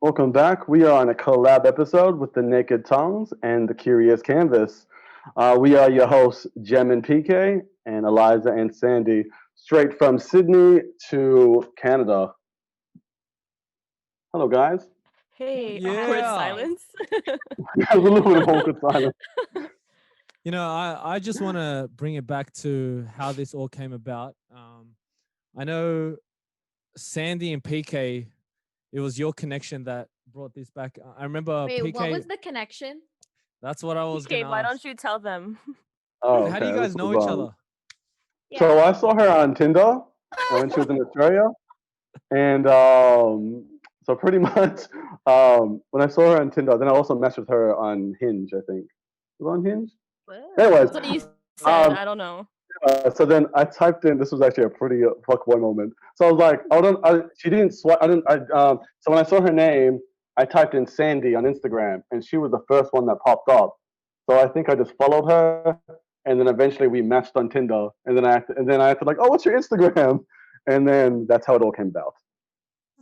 Welcome back. We are on a collab episode with the Naked Tongues and the Curious Canvas. We are your hosts, Jem and PK, and Eliza and Sandy, straight from Sydney to Canada. Hello, guys. Hey, awkward Yeah. silence. A little bit of awkward silence. I just want to bring it back to how this all came about. I know Sandy and PK, it was your connection that brought this back. I remember Wait, what PK, was the connection? that's what I was going Okay, to why ask. don't you tell them? Oh, How do you okay. guys know each other? So I saw her on Tinder when she was in Australia, and so pretty much when I saw her on Tinder, then I also matched with her on Hinge. I think was it on Hinge. Anyways, That's what you said. um, I don't know. so then I typed in. This was actually a pretty fuckboy moment. So I was like, I don't. She didn't swipe. I didn't. So when I saw her name, I typed in Sandy on Instagram, and she was the first one that popped up. So I think I just followed her, and then eventually we matched on Tinder, and then I had to like, oh, what's your Instagram? And then that's how it all came about.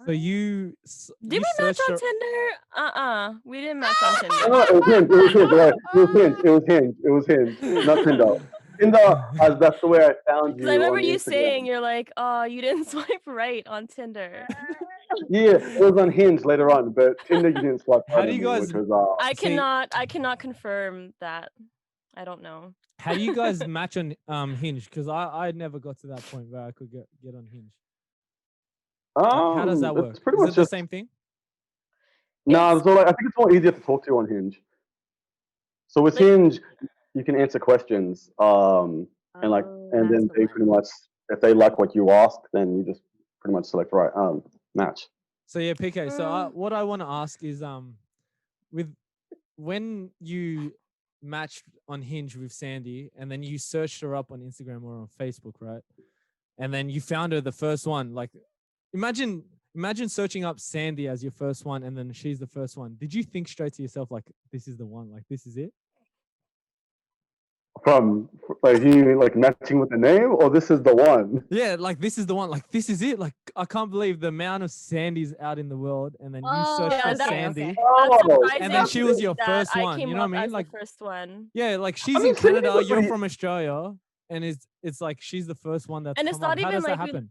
So Did you we match searched on her. Tinder? We didn't match on No, Tinder. no, it was Hinge. It was Hinge. Right? It was Hinge. It was Hinge. It was Hinge. Not Tinder. Tinder, that's the way I found Because I you remember on you saying Instagram. you're like, oh, you didn't swipe right on Tinder. Yeah, it was on Hinge later on, but Tinder you didn't swipe How right do on you me, guys which was see? I cannot confirm that. I don't know. How do you guys match on Hinge? Because I never got to that point where I could get on Hinge. Like, how does that it's work? pretty Is much it the just same thing? no. It's So like, I think it's more easier to talk to on Hinge. So with like Hinge, you can answer questions, and like, Oh, and that's then the they one. pretty much, if they like what you ask, then you just pretty much select right, match. So yeah, PK. So mm, what I want to ask is with when you matched on Hinge with Sandy and then you searched her up on Instagram or on Facebook, right? And then you found her the first one. Like imagine searching up Sandy as your first one and then she's the first one. Did you think straight to yourself like this is the one, like this is it? From like you like matching with the name, or this is the one. Yeah, like this is the one, like this is it. Like I can't believe the amount of Sandys out in the world and then you searched Oh, for yeah, okay, Sandy okay. that's Oh, and then surprising she to was me your that first I one. came You know what up I mean? as the Like first one. yeah, like I she's mean, in Sandy's Canada, a you're pretty. from Australia, and it's like she's the first one that's And it's come up. not How even does that like happen?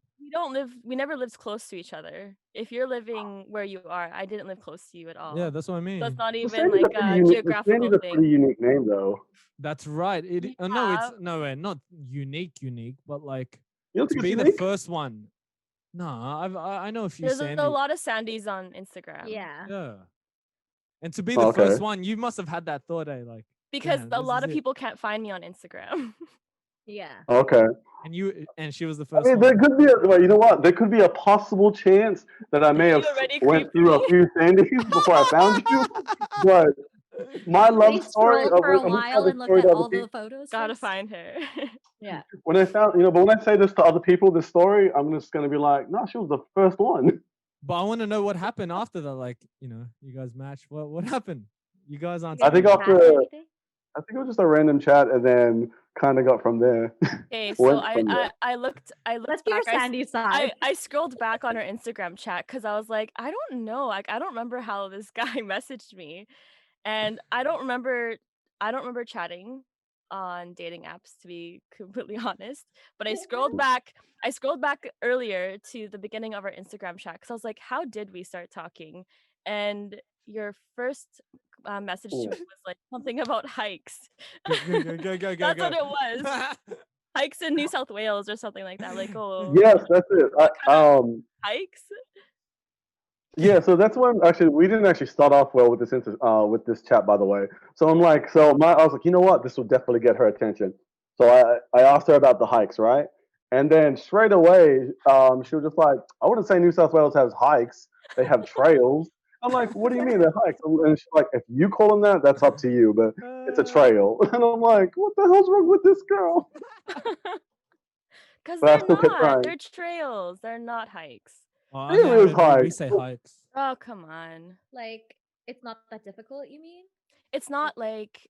we never lived close to each other. If you're living where you are, I didn't live close to you at Yeah, all. that's what I So it's mean. not Well, even Sandy's a like pretty a unique. geographical Sandy's a pretty thing. unique name, though. That's right. No, it's Yeah, not unique, but like You don't to think it's be the unique? first one. No, I know a few there's a Sandy. lot of Sandys on Instagram Yeah. Yeah, and to be Oh, the okay. first one, you must have had that thought, eh? Like, because damn, a this lot is of it. people can't find me on Instagram. Yeah. Okay. And she was the I first mean, there one. could be a, well, you know what? There could be a possible chance that I may You have already went creeped through me. a few Sandys before I found you, but my They love story. scrolled for a I'm gonna tell while this and looked story at to other all the people. photos Gotta first. find her. Yeah. When I found, but when I say this to other people, this story, I'm just gonna be like, no, she was the first one. But I want to know what happened after that. Like, you guys matched. What happened? You guys You aren't I guys think like saying after, chat or anything? I think it was just a random chat, and then kind of got from there. Okay, so Went from there. I Let's looked hear back. Sandy's side. I scrolled back on her Instagram chat because I was like, I don't know, like I don't remember how this guy messaged me, and I don't remember chatting on dating apps to be completely honest. But I scrolled back earlier to the beginning of our Instagram chat because I was like, how did we start talking? And your first message to me was like something about hikes. go That's what go it was. go. Hikes in New South Wales or something like that. Like, oh, Yes, that's it. what kind of hikes? Yeah, so that's when actually we didn't actually start off well with with this chat, by the way. So I'm like, I was like, you know what, this will definitely get her attention. So I asked her about the hikes, right? And then straight away, she was just like, I wouldn't say New South Wales has hikes; they have trails. I'm like, what do you mean they're hikes? And she's like, if you call them that, that's up to you, but it's a trail. And I'm like, what the hell's wrong with this girl? Because But I they're still kept not. trying. They're trails. They're not hikes. Oh, I mean, Really, it was we hikes. say hikes. Oh, come on. Like, it's not that difficult, you mean? It's not like,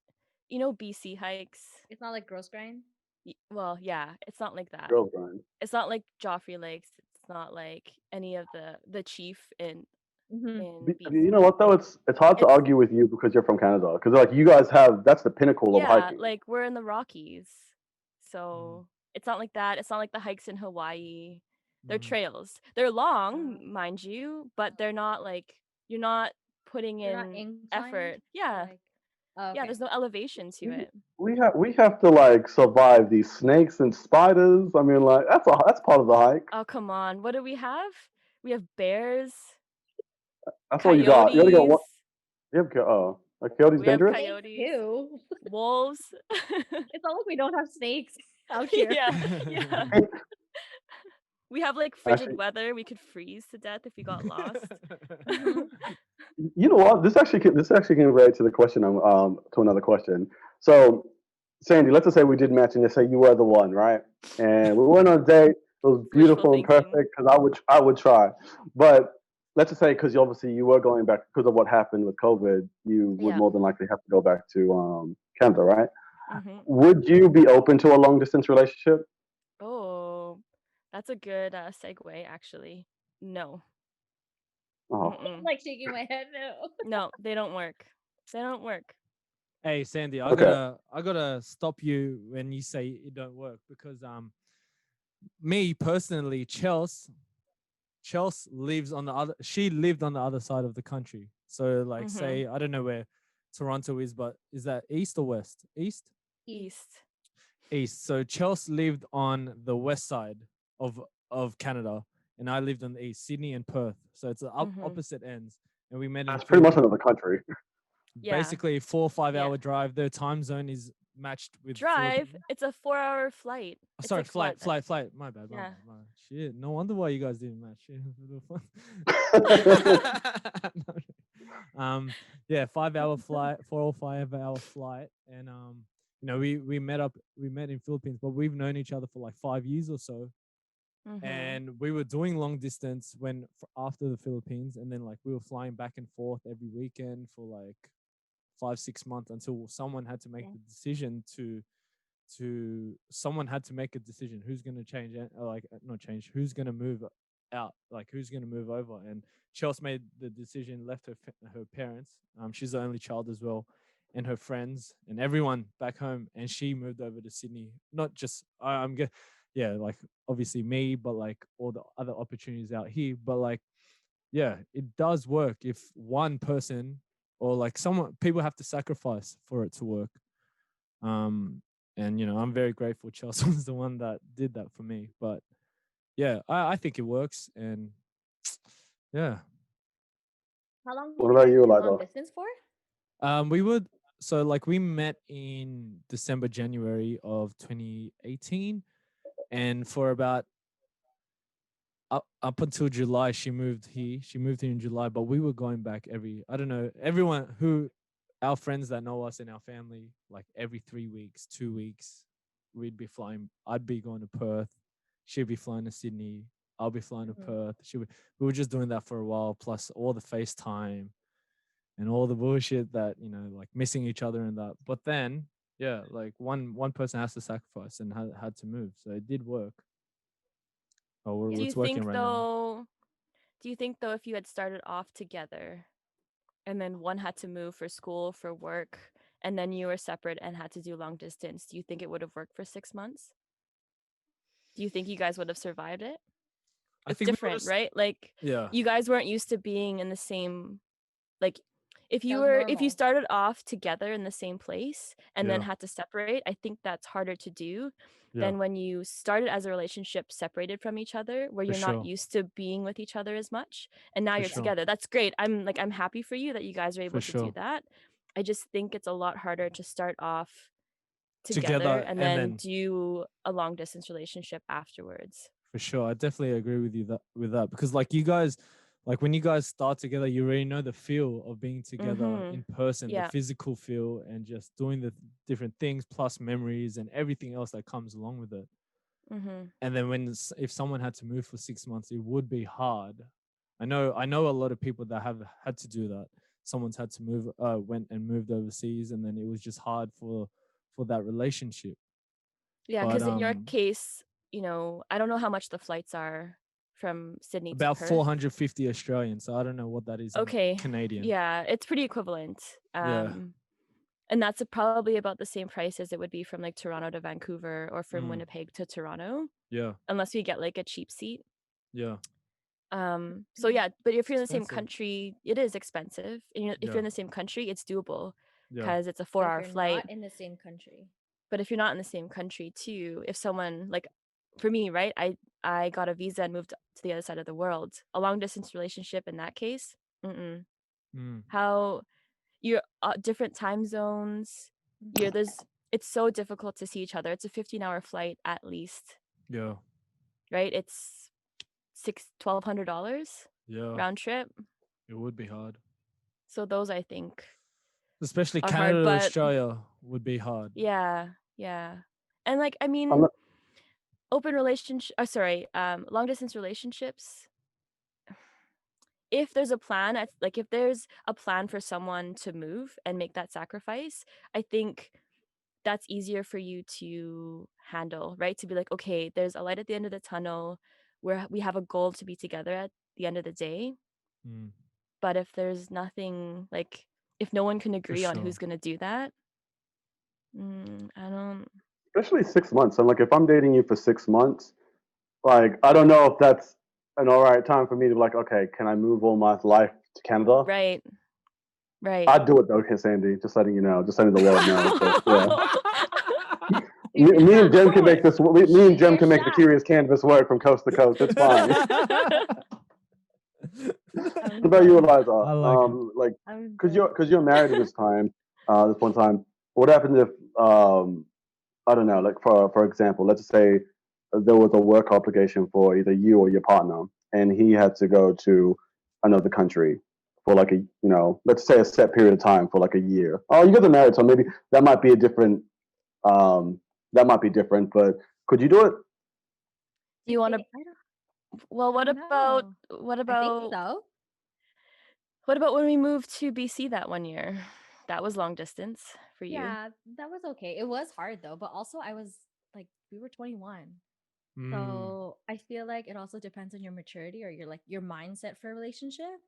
BC hikes. It's not like gross grind? Well, yeah, it's not like that. Girls grind. It's not like Joffrey Lakes. It's not like any of the chief in. Mm-hmm. in You know BC. what though? It's hard to It's argue with you because you're from Canada. Because like you guys have that's the pinnacle of yeah, hiking. like we're in the Rockies. Mm, So it's not like that. It's not like the hikes in Hawaii. They're mm, trails. They're long, Uh, mind you, but they're not like you're not putting they're not in inclined effort. or Yeah. like. Oh, Yeah, okay. there's no elevation to We it. we have to like survive these snakes and spiders. I mean, like that's part of the hike. Oh, come on. What do we have? We have bears, That's all you got. You only got coyotes. one. Like coyote's We have dangerous. Snakes coyotes, too. wolves. It's not like we don't have snakes out here. Yeah, yeah. We have like frigid Actually, weather. We could freeze to death if we got lost. Mm-hmm. you know what? This actually can relate to the question. To another question. So, Sandy, let's just say we did match, and just say you were the one, right? And we went on a date. It was Wishful beautiful and perfect thinking. because I would try, but let's just say because obviously you were going back because of what happened with COVID, you would Yeah. more than likely have to go back to Canada, right? Mm-hmm. Would you be open to a long distance relationship? Oh, that's a good segue, actually. No. Oh, I'm Mm-mm. like shaking my head no. No, they don't work. They don't work. Hey Sandy, okay. I gotta stop you when you say it don't work because me personally, Chelsea lives on the other. She lived on the other side of the country. So like, Mm-hmm. say I don't know where Toronto is, but is that east or west? East, East. East. east. So Chelsea lived on the west side of Canada, and I lived on the east, Sydney and Perth. So it's the Mm-hmm. opposite ends, and we met in That's pretty much Philippines. another country. Yeah. Basically, 4 or 5 hour Yeah. drive. Their time zone is matched with Drive. Philippines. It's a 4-hour flight. Oh, It's sorry, like what? flight. My bad, my Yeah. bad, my bad. Shit, no wonder why you guys didn't match. Shit, a little fun. Yeah, 5 hour flight, 4 or 5 hour flight, and we met in Philippines, but we've known each other for like 5 years or so, Mm-hmm. and we were doing long distance after the Philippines, and then like we were flying back and forth every weekend for like 5 6 months until someone had to make Yeah. the decision someone had to make a decision who's going to change like not change who's going to move out, like who's going to move over, and Chelsea made the decision, left her parents, she's the only child as well, and her friends and everyone back home, and she moved over to Sydney. Not just I'm good, yeah, like obviously me, but like all the other opportunities out here, but like yeah, it does work if one person or like someone, people have to sacrifice for it to work. um and I'm very grateful Chelsea was the one that did that for me. But yeah, I think it works. And yeah, How long did What you about guys you, do long Liza? distance for? we would, so like we met in December January of 2018, and for about up until July she moved here in July, but we were going back I don't know, everyone who, our friends that know us and our family, like every 3 weeks, 2 weeks, I'd be going to Perth, she'd be flying to Sydney, I'll be flying to Mm-hmm. Perth. We were just doing that for a while, plus all the FaceTime and all the bullshit that, like missing each other and that. But then, yeah, like one person has to sacrifice and had to move. So it did work. Oh, Yeah. Do you it's working think right now. though? Do you think though, if you had started off together and then one had to move for school, for work, and then you were separate and had to do long distance, do you think it would have worked for 6 months? Do you think you guys would have survived it? I It's think we would have. different, right? Like Yeah, you guys weren't used to being in the same, like That was if you normal. started off together in the same place and then yeah, had to separate, I think that's harder to do yeah, than when you started as a relationship separated from each other, where for you're not sure, used to being with each other as much, and now for you're Yeah. sure, together. That's great. I'm happy for you that you guys are for able to do sure. that. I just think it's a lot harder to start off together Together and and then then do a long distance relationship afterwards. for sure, I definitely agree with you that because like you guys, like when you guys start together, you already know the feel of being together Mhm. in person, the Yeah. physical feel, and just doing the different things plus memories and everything else that comes along with it. Mhm. And then if someone had to move for 6 months, it would be hard. I know a lot of people that have had to do that. Someone's had to went and moved overseas, and then it was just hard for that relationship. Yeah, But cuz in your case, I don't know how much the flights are from Sydney to About Perth. 450 Australian. So I don't know what that is in Okay. Canadian. Yeah, it's pretty equivalent. Yeah. And that's probably about the same price as it would be from like Toronto to Vancouver or from Mm. Winnipeg to Toronto, Yeah. unless we get like a cheap seat. Yeah. So yeah, but if you're in the same Expensive. country, it is expensive. And if Yeah. you're in the same country, it's doable Yeah. because it's a But if 4-hour you're flight. not in the same country. But if you're not in the same country too, if someone like for me, right, I got a visa and moved to the other side of the world. A long distance relationship in that case, Mm. how you're different time zones. It's so difficult to see each other. It's a 15-hour flight at least, Yeah. right? It's $1,200 Yeah. round trip. It would be hard. So those I think Especially are Canada hard, to but Australia would be hard. yeah, and like I mean, Unle- open relationship. Long distance relationships. If there's a plan, like if there's a plan for someone to move and make that sacrifice, I think that's easier for you to handle, right? To be like, okay, there's a light at the end of the tunnel where we have a goal to be together at the end of the day. Mm. But if there's nothing, like if no one can agree on sure. who's going to do that, I don't. Especially 6 months. I'm like, if I'm dating you for 6 months, like, I don't know if that's an all right time for me to be like, okay, can I move all my life to Canada? Right. I'd do it though, Sandy. Just letting you know, just letting the world know. But, yeah. Me and Jem can make this. Me and Jem can make the Curious Canvas work from coast to coast. It's fine. What about you, Eliza? I like it. Like, because you're married at this time, this one time. What happens if I don't know, like for example, let's say there was a work obligation for either you or your partner, and he had to go to another country for like let's say a set period of time for like a year. Oh, you guys are married, so maybe that might be a different. But could you do it? Do you want to? Well, what I don't about know. what I think about so. what about when we moved to BC that one year? That was long distance for you. Yeah, that was okay. It was hard though, but also I was like, we were 21. Mm. So I feel like it also depends on your maturity or your mindset for a relationship.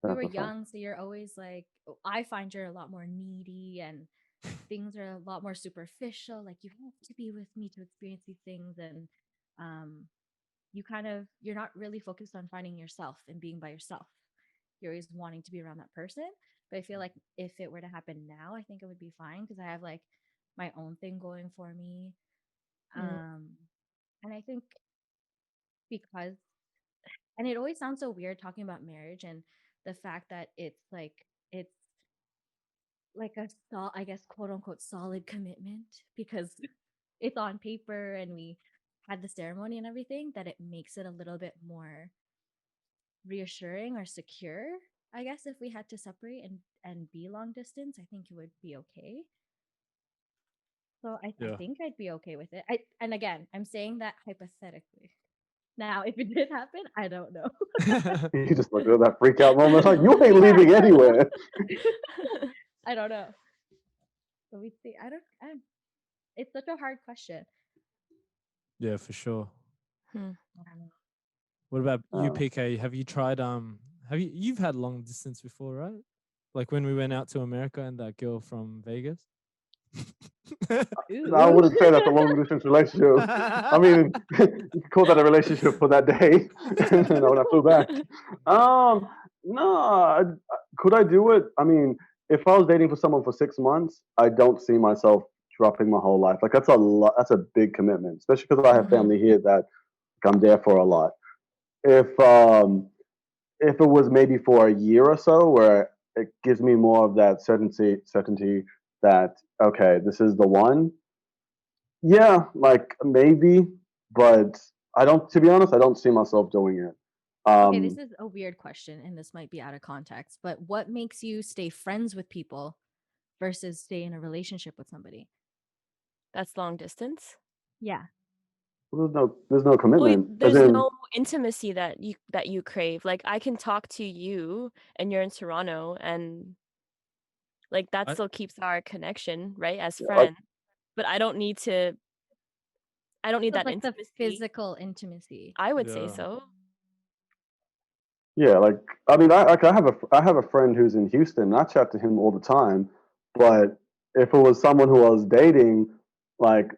We were young, so you're always like, I find you're a lot more needy and things are a lot more superficial. Like you have to be with me to experience these things, and you're not really focused on finding yourself and being by yourself. You're always wanting to be around that person. But I feel like if it were to happen now, I think it would be fine because I have like my own thing going for me. And I think because, and it always sounds so weird talking about marriage and the fact that it's like a I guess quote unquote solid commitment because it's on paper and we had the ceremony and everything, that it makes it a little bit more reassuring or secure. I guess if we had to separate and be long distance, I think it would be okay. So I think I'd be okay with it. And again, I'm saying that hypothetically. Now, if it did happen, I don't know. You just look at that freak out moment. Like, you ain't leaving anywhere. I don't know. But we see. I don't. It's such a hard question. Yeah, for sure. I don't know. What about you, PK? Have you tried you've had long distance before, right? Like when we went out to America and that girl from Vegas? I wouldn't say that's a long distance relationship. I mean, you could call that a relationship for that day. When I flew back. No, could I do it? I mean, if I was dating for someone for 6 months, I don't see myself dropping my whole life. Like that's a lot. That's a big commitment, especially because I have family here that I'm there for a lot. If it was maybe for a year or so, where it gives me more of that certainty that okay, this is the one. Yeah, like maybe, but I don't. To be honest, I don't see myself doing it. Okay, this is a weird question, and this might be out of context. But what makes you stay friends with people versus stay in a relationship with somebody? That's long distance. Yeah. There's no commitment. There's no intimacy that you crave. Like I can talk to you and you're in Toronto and like that still keeps our connection, right? As friends. But I don't need that like intimacy. the physical intimacy. I would say so. Yeah, like I mean, I have a friend who's in Houston. And I chat to him all the time, but if it was someone who I was dating, like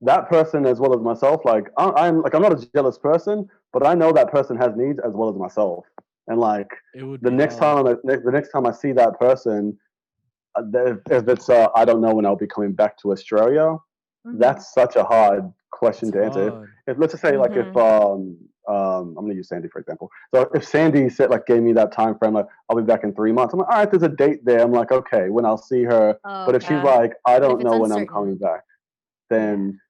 that person as well as myself, I'm not a jealous person, but I know that person has needs as well as myself, and like It would the be next hard. time the next time I see that person, if it's I don't know when I'll be coming back to Australia. Mm-hmm. That's such a hard question It's to answer. hard. If let's just say like if Mm-hmm. I'm gonna use Sandy for example. So if Sandy said like gave me that time frame, like I'll be back in 3 months. I'm like, all right, there's a date there. I'm like, okay, when I'll see her. Oh, But if she's okay. Yeah. like, I But if don't it's know when I'm uncertain, coming back, yeah. then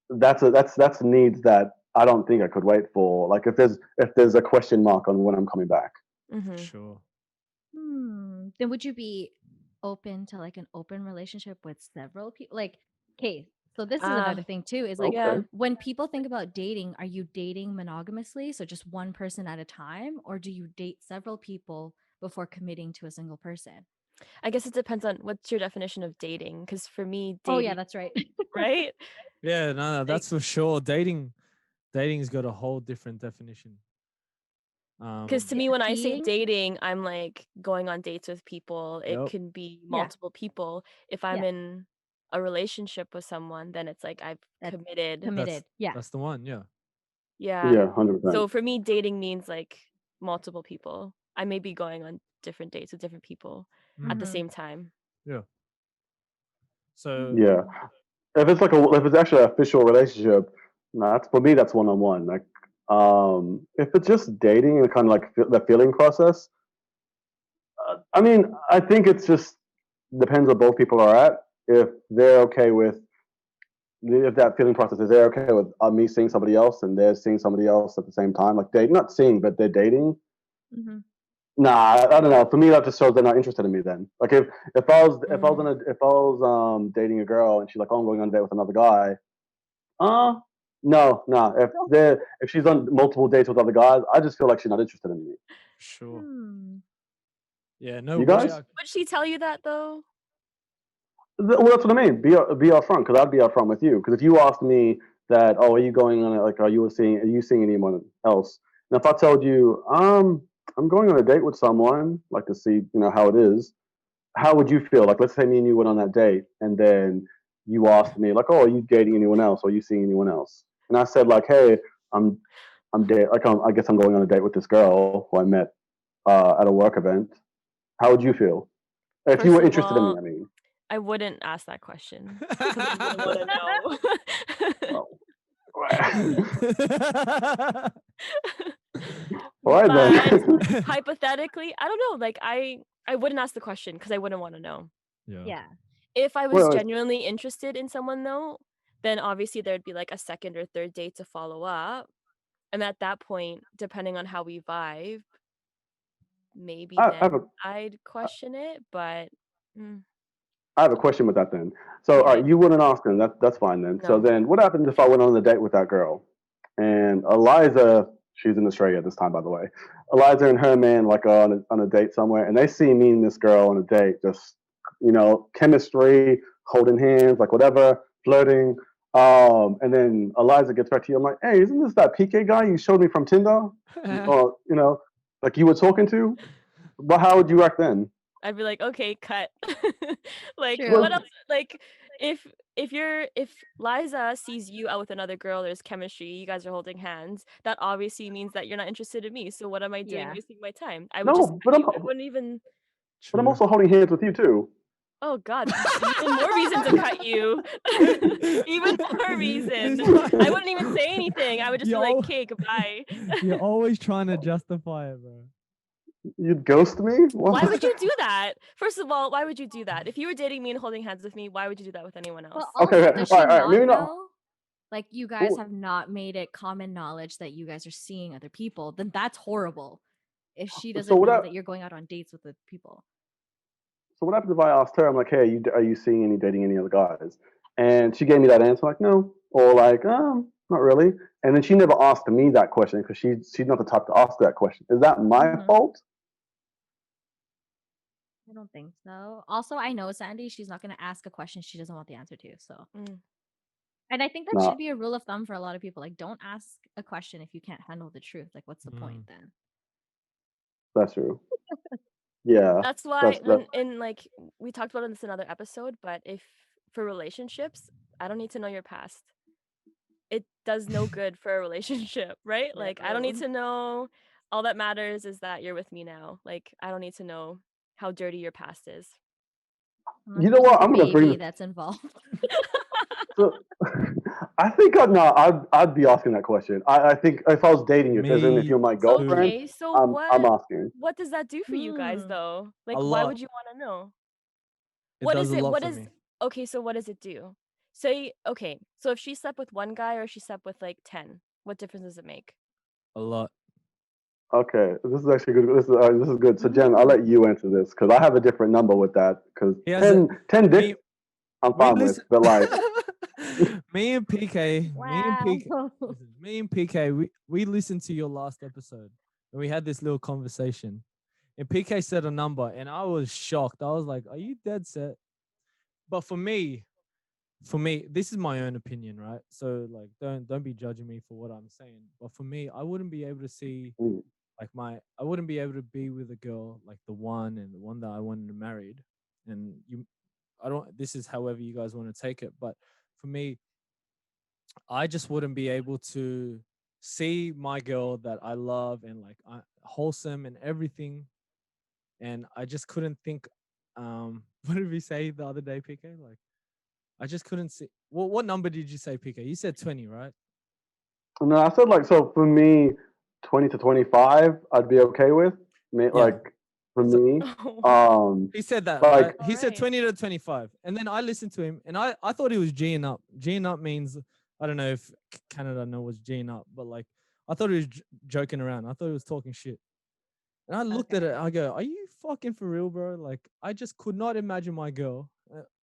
that's needs that I don't think I could wait for. Like if there's a question mark on when I'm coming back. For Mm-hmm. sure. Then would you be open to like an open relationship with several people? Like, okay, so this is another thing too, is like Yeah. Okay. when people think about dating, are you dating monogamously, so just one person at a time, or do you date several people before committing to a single person? I guess it depends on what's your definition of dating. Because for me, Oh yeah, dating, that's right. right? Yeah, no, Like, that's for sure. Dating's got a whole different definition. because to Yeah, me, when I say seeing, dating, I'm like going on dates with people. It Yep. can be yeah, multiple people. If I'm yeah, in a relationship with someone, then it's like I've that's committed. That's committed. Yeah. that's the one. Yeah. Yeah. Yeah, 100%. So for me, dating means like multiple people. I may be going on different dates with different people at the Mm, Mm-hmm. same time. yeah. So Yeah. If it's actually an official relationship, no, that's for me. That's one on one. Like, if it's just dating and kind of like the feeling process, I mean, I think it's just depends on both people are at. If they're okay with if that feeling process is they're okay with me seeing somebody else and they're seeing somebody else at the same time, like they not seeing but they're dating. Mm-hmm. Nah, I don't know. For me, that just shows they're not interested in me. Then, like Mm. if I was dating a girl and she's like, oh, I'm going on a date with another guy. Uh, no, no. If she's on multiple dates with other guys, I just feel like she's not interested in me. for sure. Hmm. Yeah. No You way. guys? Would she tell you that though? Well, that's what I mean. Be upfront because I'd be upfront with you. Because if you asked me that, oh, are you going on like are you seeing anyone else? And if I told you, I'm going on a date with someone, like to see how it is, how would you feel? Like let's say me and you went on that date, and then you asked me like, oh, are you dating anyone else? Or are you seeing anyone else? And I said like, hey, I'm I guess I'm going on a date with this girl who I met at a work event. How would you feel if you First were of interested in me? all, I mean, I wouldn't ask that question because I wouldn't want to know. well, all right But then. hypothetically, I don't know. Like I wouldn't ask the question because I wouldn't want to know. Yeah. Yeah. If I was Well, genuinely interested in someone though, then obviously there'd be like a second or third date to follow up. And at that point, depending on how we vibe, maybe I have a then I'd question it. But mm, I have a question with that then. So, all okay, right, you wouldn't ask them. That's fine then. So no. then, what happens if I went on a date with that girl, and Eliza, she's in Australia at this time, by the way. Eliza and her man like on a date somewhere, and they see me and this girl on a date, just chemistry, holding hands, like whatever, flirting. And then Eliza gets back to you. I'm like, hey, isn't this that PK guy you showed me from Tinder? Or like you were talking to? But how would you act then? I'd be like, okay, cut. Like, what True. else? Like, if Liza sees you out with another girl, there's chemistry, you guys are holding hands, that obviously means that you're not interested in me. So what am I doing Yeah. wasting my time? I would just No, cut you. I wouldn't even. but I'm True. also holding hands with you too. Oh God, even more reason to cut you. Even more reason. This guy- I wouldn't even say anything. I would just be like, You're, okay, goodbye. you're always trying to justify it, bro. You'd ghost me? Why What? would you do that? First of all, why would you do that? If you were dating me and holding hands with me, why would you do that with anyone else? But Okay, also, okay. does All she right, all right. not Maybe not. know? Like you guys Ooh, have not made it common knowledge that you guys are seeing other people, then that's horrible. If she So doesn't what? know that you're going out on dates with the people. So what happens if I asked her? I'm like, hey, are you seeing any dating any other guys? And she gave me that answer, like, no, or like, not really. And then she never asked me that question because she's not the type to ask that question. Is that my Hmm. fault? I don't think so. Also, I know Sandy, she's not going to ask a question she doesn't want the answer to. So, Mm. and I think that Nah. should be a rule of thumb for a lot of people. Like, don't ask a question if you can't handle the truth. Like, what's the point then? That's true. Yeah. That's why That. in like we talked about this in another episode, but if for relationships, I don't need to know your past. It does no good for a relationship, right? Like I don't need to know. All that matters is that you're with me now. Like I don't need to know how dirty your past is. You know There's what? like a I'm gonna bring baby this. that's involved. So, I think I'd be asking that question. I think if I was dating you, as in if Me you're my too. girlfriend, Okay, so I'm asking. what does that do for you guys Hmm. though? Like A why lot. would you want to know? It What does is a it? lot What for is me. okay, so what does it do? Say okay, so if she slept with one guy or she slept with like 10, what difference does it make? A lot. Okay, this is actually good. This is good. So Jen, I'll Mm. let you answer this because I have a different number with that. Because He has a 10 me. dicks, I'm We fine with. listen. But like, Me and PK. Wow. Listen, me and PK. We listened to your last episode and we had this little conversation. And PK said a number, and I was shocked. I was like, "Are you dead set?" But for me, this is my own opinion, right? So like, don't be judging me for what I'm saying. But for me, I wouldn't be able to see mm, like I wouldn't be able to be with a girl like the one and the one that I wanted to married. And I don't. This is however you guys want to take it, but for me, I just wouldn't be able to see my girl that I love and like wholesome and everything, and I just couldn't think. What did we say the other day, PK? Like I just couldn't see. What number did you say, PK? You said 20, right? no, I said like so for me, 20 to 25, I'd be okay with. Yeah. Like for So me, Oh, um, he said that, like right? all He said right. 20 to 25. And then I listened to him and I thought he was G'ing up. G'ing up means, I don't know if Canada knows what's G'ing up, but like, I thought he was joking around. I thought he was talking shit. And I looked at it, Okay. I go, are you fucking for real, bro? Like, I just could not imagine my girl.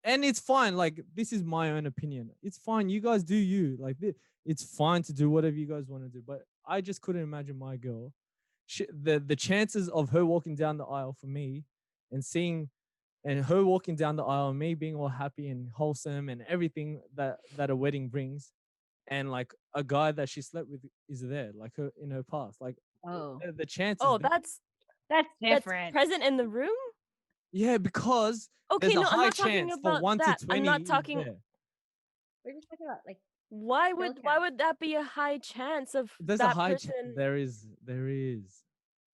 And it's fine. Like, this is my own opinion. It's fine. You guys do you. Like, it's fine to do whatever you guys want to do. But I just couldn't imagine my girl. The chances of her walking down the aisle for me and seeing and her walking down the aisle and me being all happy and wholesome and everything that a wedding brings, and like a guy that she slept with is there, like her in her past, like Oh, the chances Oh, there. that's that's different. present in the room? Yeah, because Okay, there's a no, I'm high not talking chance for about 1 to that. I'm 20 not is talking there. We're just talking about like why would that be a high chance of There's a that high person? there is.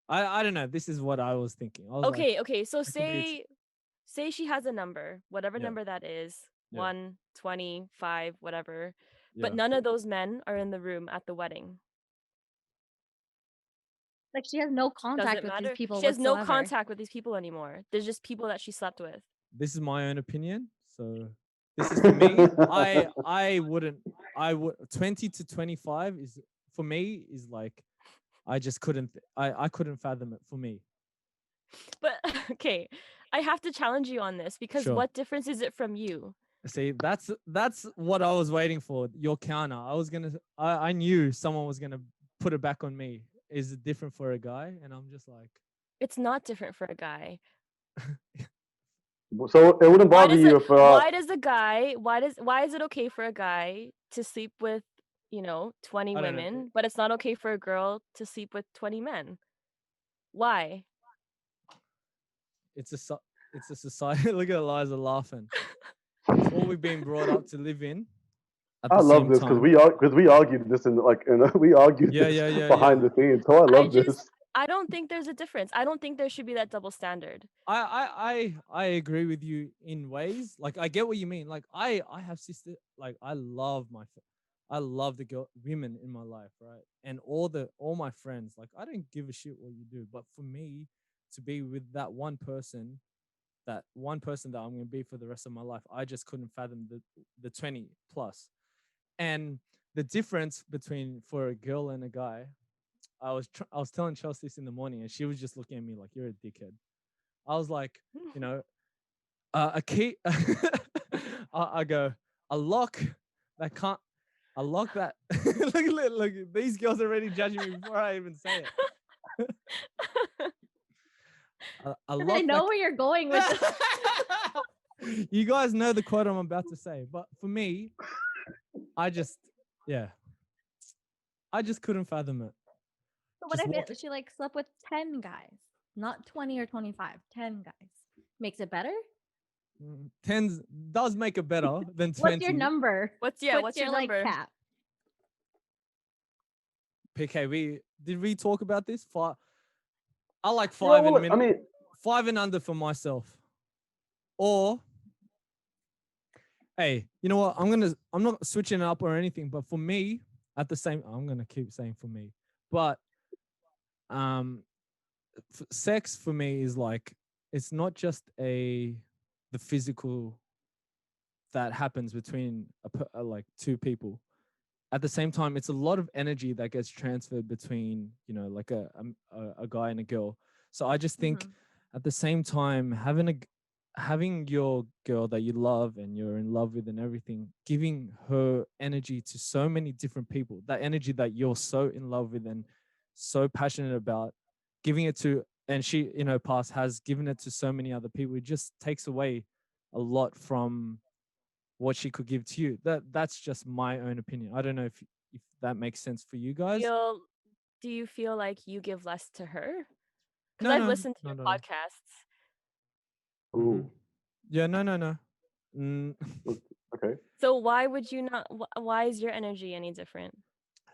I don't know. This is what I was thinking. I was like, Okay, so it could be say she has a number, whatever yeah, number that is, yeah, 1, 20, 5, whatever, but yeah. none of those men are in the room at the wedding. like she has no Does contact it with these matter? people She has no whatsoever. contact with these people anymore. There's just people that she slept with. This is my own opinion. So this is for me. I wouldn't. I would 20 to 25 is for me is like I just couldn't. I couldn't fathom it for me. But okay, I have to challenge you on this because Sure. what difference is it from you? See, that's what I was waiting for. Your counter. I knew someone was gonna put it back on me. Is it different for a guy? And I'm just like, It's not different for a guy. so it wouldn't Why bother does you it if why is it okay for a guy to sleep with, 20 I don't know. women, but it's not okay for a girl to sleep with 20 men? Why? It's a it's a society. Look at Eliza laughing. It's what we've been brought up to live in. At I the love same this because time, we argued this in like we argued yeah, this yeah, yeah, behind yeah. the scenes. So I I love just this. I don't think there's a difference. I don't think there should be that double standard. I agree with you in ways. Like I get what you mean. Like I have sister. Like I love the women in my life, right? And all my friends. Like I don't give a shit what you do, but for me to be with that one person that I'm gonna be for the rest of my life, I just couldn't fathom the 20 plus. And the difference between for a girl and a guy, I was telling Chelsea this in the morning, and she was just looking at me like you're a dickhead. I was like, you know, a key. I go a lock that can't. A lock that. Look, these girls are already judging me before I even say it. A 'Cause I lock know that. where you're going with this. You guys know the quote I'm about to say, but for me, I just, yeah, I just couldn't fathom it. So what Just if walk. she like slept with 10 guys? not 20 or 25. 10 guys. Makes it better? 10 does make it better than 20. What's your number? What's your like number? cap? PK, did we talk about this? I like Yeah, 5 well, and look, I mean, 5 and under for myself. Or hey, you know what? I'm not switching it up or anything, but for me, I'm gonna keep saying for me. But sex for me is like, it's not just the physical that happens between like two people. At the same time, it's a lot of energy that gets transferred between, like a guy and a girl. So I just think at the same time, having your girl that you love and you're in love with and everything, giving her energy to so many different people, that energy that you're so in love with and so passionate about, giving it to, and she in her past has given it to so many other people, it just takes away a lot from what she could give to you. That's just my own opinion. I don't know if that makes sense for you guys. Do you feel like you give less to her? Because No, I've no, listened to no, your no, no. podcasts. ooh, Yeah, no. okay. So why would you not? Why is your energy any different?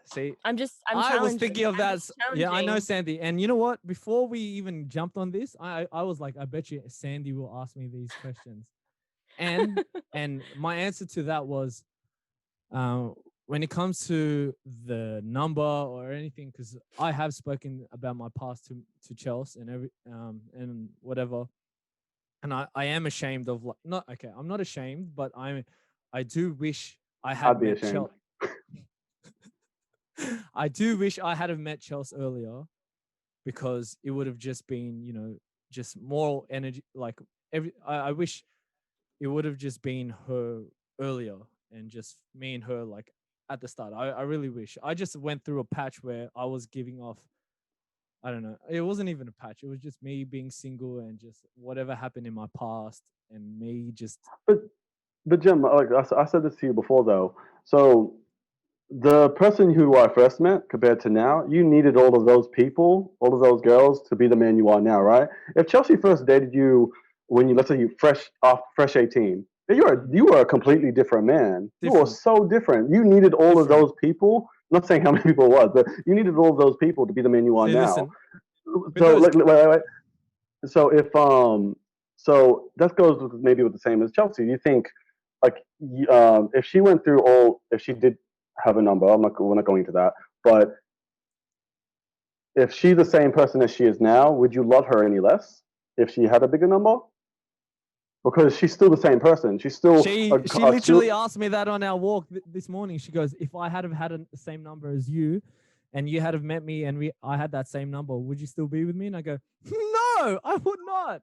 See, I'm I was challenging. thinking of I'm that. just Yeah, I know challenging. Sandy. And you know what? Before we even jumped on this, I was like, I bet you Sandy will ask me these questions. And my answer to that was, when it comes to the number or anything, because I have spoken about my past to Chelsea and and whatever, and I am ashamed of, like, not okay. I'm not ashamed, but I do wish I had I'd be met ashamed. Chelsea. I do wish I had have met Chelsea earlier, because it would have just been, just more energy. Like I wish it would have just been her earlier and just me and her like at the start. I really wish. I just went through a patch where I was giving off, I don't know. It wasn't even a patch. It was just me being single and just whatever happened in my past and me just. But Jim, like I said this to you before, though. So the person who I first met compared to now, you needed all of those people, all of those girls to be the man you are now, right? If Chelsea first dated you when let's say you fresh 18, you were a completely different man. You were Different. so different. You needed all of Different. those people. I'm not saying how many people it was, but you needed all of those people to be the man you are See, now. listen. So wait. So if so that goes with maybe with the same as Chelsea. You think like if she went through if she did have a number, we're not going into that, but if she's the same person as she is now, would you love her any less if she had a bigger number? Because she's still the same person. She's still She literally asked me that on our walk this morning. She goes, "If I had have had the same number as you, and you had have met me, and I had that same number, would you still be with me?" And I go, "No, I would not."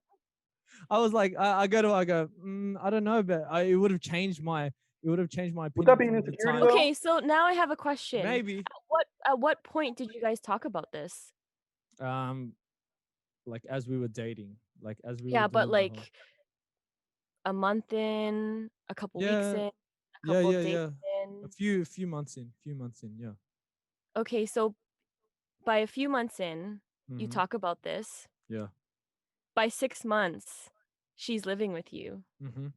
I was like, I go, I don't know, but it would have changed my opinion. Would that be an from the insecurity, time. though? Okay, so now I have a question. Maybe. At what point did you guys talk about this? Like as we were dating, like as we Yeah, were but doing the whole. like a month in, a couple weeks Yeah, in, a couple days yeah. in. A few months in, yeah. Okay, so by a few months in, you Mhm. talk about this. Yeah. By 6 months, she's living with you. Mm-hmm.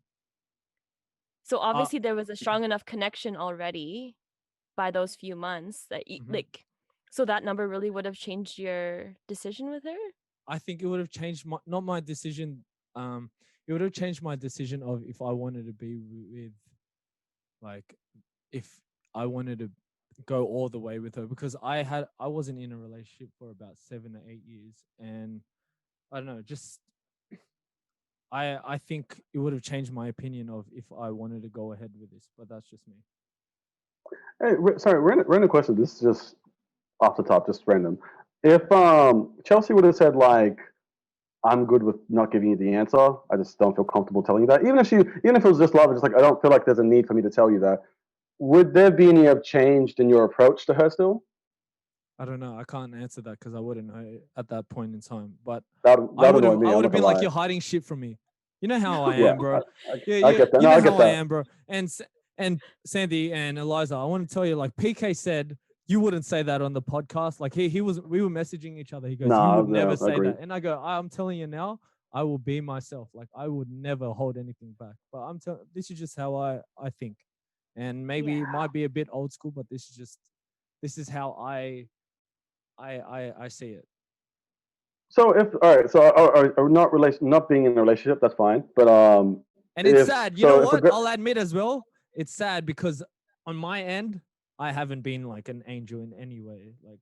So obviously there was a strong enough connection already by those few months that like, so that number really would have changed your decision with her? I think it would have changed not my decision. It would have changed my decision of if I wanted to be with, like, if I wanted to go all the way with her, because I wasn't in a relationship for about 7 or 8 years, and I don't know, just I think it would have changed my opinion of if I wanted to go ahead with this, but that's just me. Hey, sorry, random question. This is just off the top, just random. If Chelsea would have said like, "I'm good with not giving you the answer. I just don't feel comfortable telling you that," even if it was just love, it's just like I don't feel like there's a need for me to tell you that. Would there be any changed in your approach to her still? I don't know. I can't answer that because I wouldn't know at that point in time. But That I that would annoyed have me. I I'm would not have been gonna like, lie. you're hiding shit from me. You know how I Yeah, am, bro. I get that. No, I You know get how I that. am, bro. And Sandy and Eliza, I want to tell you, like PK said you wouldn't say that on the podcast. Like we were messaging each other. He goes, you Nah, would never I say agree. that. And I go, I'm telling you now, I will be myself. Like I would never hold anything back. But this is just how I think. And maybe it Yeah. might be a bit old school, but this is how I see it. So if all right, so are not being in a relationship, that's fine. But And it's if sad. You so, know if a what? girl, I'll admit as well, it's sad because on my end, I haven't been like an angel in any way. Like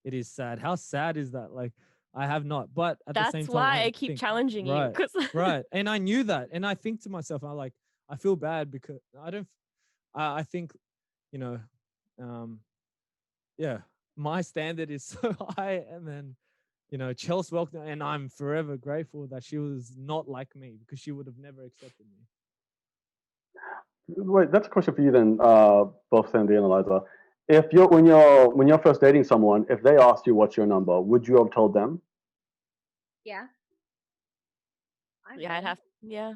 it is sad. How sad is that? Like I have not. But at the same That's time, why I I keep think, challenging you. right, right. And I knew that. And I think to myself, I feel bad because I don't, I think, you know, um, yeah, my standard is so high. And then, Chelsea welcome, and I'm forever grateful that she was not like me because she would have never accepted me. wait, that's a question for you then, both Sandy and Eliza. If you're when you're first dating someone, if they asked you what's your number, would you have told them? Yeah. I Yeah, I'd would. have. Yeah.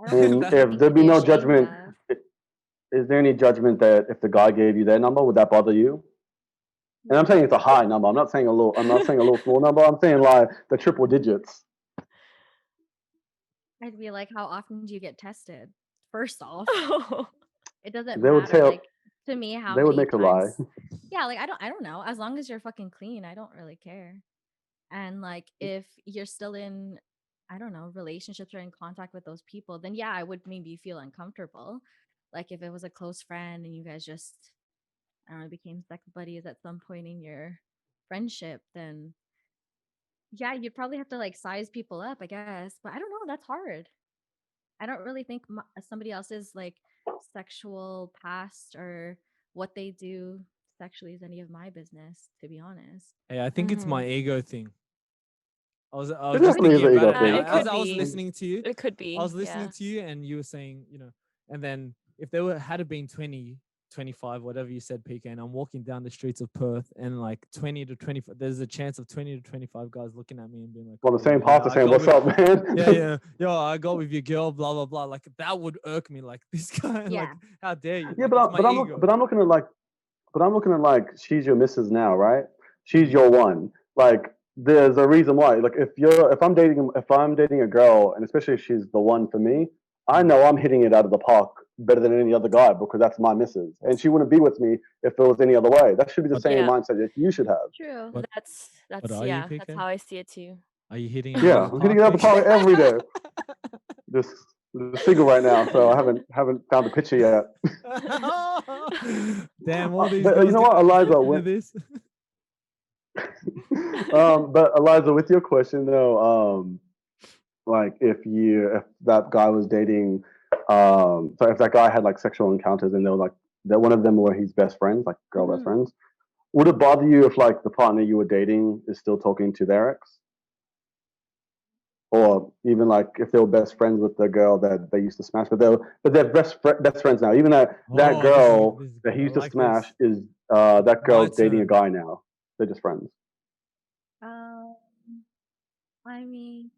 I don't And That- if think to there'd be be no ashamed judgment, of. is there any judgment that if the guy gave you their number, would that bother you? And I'm saying No. it's a high number. I'm not saying a little. I'm not saying a little small number. I'm saying like the triple digits. I'd be like, how often do you get tested? First off, Oh. it doesn't They would matter. say Like to me, how they would many make a lie. times. Yeah, like I don't know. As long as you're fucking clean, I don't really care. And like if you're still in, I don't know, relationships or in contact with those people, then yeah, I would maybe feel uncomfortable. Like if it was a close friend and you guys just, I don't know, became sex buddies at some point in your friendship, then yeah, you'd probably have to like size people up, I guess. But I don't know, that's hard. I don't really think somebody else's like sexual past or what they do sexually is any of my business, to be honest. Hey, I think it's my Mhm. ego thing. I It was just definitely is thinking an about ego it now. thing. It As could I was be. listening to you, It could I be. was listening Yeah. to you and you were saying, and then if had it been 20, 25, whatever you said, PK, and I'm walking down the streets of Perth and like 20 to 25, there's a chance of 20 to 25 guys looking at me and being like, Well, the oh, same yeah, pastor I saying, got "What's with, up, man?" yeah, yo, I got with your girl, blah, blah, blah. Like that would irk me. Like this guy, like, Yeah. how dare you? Yeah, Like it's my but ego. I'm looking at like she's your missus now, right? She's your one. Like there's a reason why. Like if I'm dating a girl, and especially if she's the one for me, I know I'm hitting it out of the park better than any other guy because that's my missus, and she wouldn't be with me if it was any other way. That should be the But, same Yeah. mindset that you should have. True. but, That's but are you, yeah. That's PK? how I see it too. Are you hitting it out Yeah, of the I'm hitting park, it out of the park every day. PK? Just single right now, so I haven't found a picture yet. Damn, all these But you girls know what, gonna Eliza? listen to this. But Eliza, with your question though, like if that guy was dating, so if that guy had like sexual encounters and they were like that one of them were his best friends, like girl best Mhm. friends, would it bother you if like the partner you were dating is still talking to their ex? Or even like if they were best friends with the girl that they used to smash, but they're best friends now. Even that Oh, this girl is that good. he I used to like smash this. is that My girl's dating a turn. guy now. They're just friends. Um, I mean,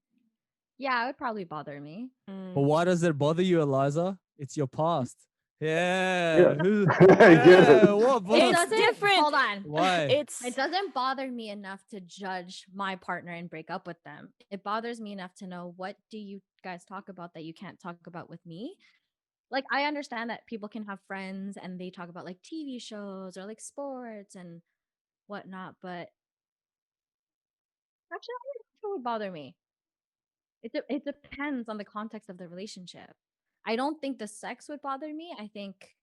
yeah, it would probably bother me. But Mm. why does it bother you, Eliza? It's your past. Yeah. Yeah, Who? I get it. Yeah. What? It It's doesn't, different. hold on. Why? It's It doesn't bother me enough to judge my partner and break up with them. It bothers me enough to know what do you guys talk about that you can't talk about with me. Like I understand that people can have friends and they talk about like TV shows or like sports and whatnot, but actually, I don't think it would bother me. It depends on the context of the relationship. I don't think the sex would bother me. I think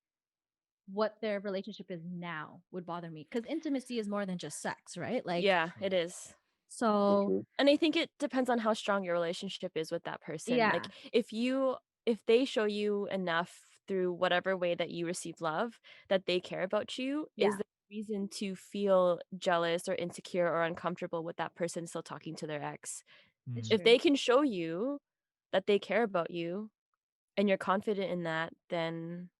what their relationship is now would bother me because intimacy is more than just sex, right? Like, yeah, it is. so Mhm. And I think it depends on how strong your relationship is with that person. yeah, Like if they show you enough through whatever way that you receive love that they care about you, yeah, is there reason to feel jealous or insecure or uncomfortable with that person still talking to their ex? it's Mm. If true. they can show you that they care about you and you're confident in that, then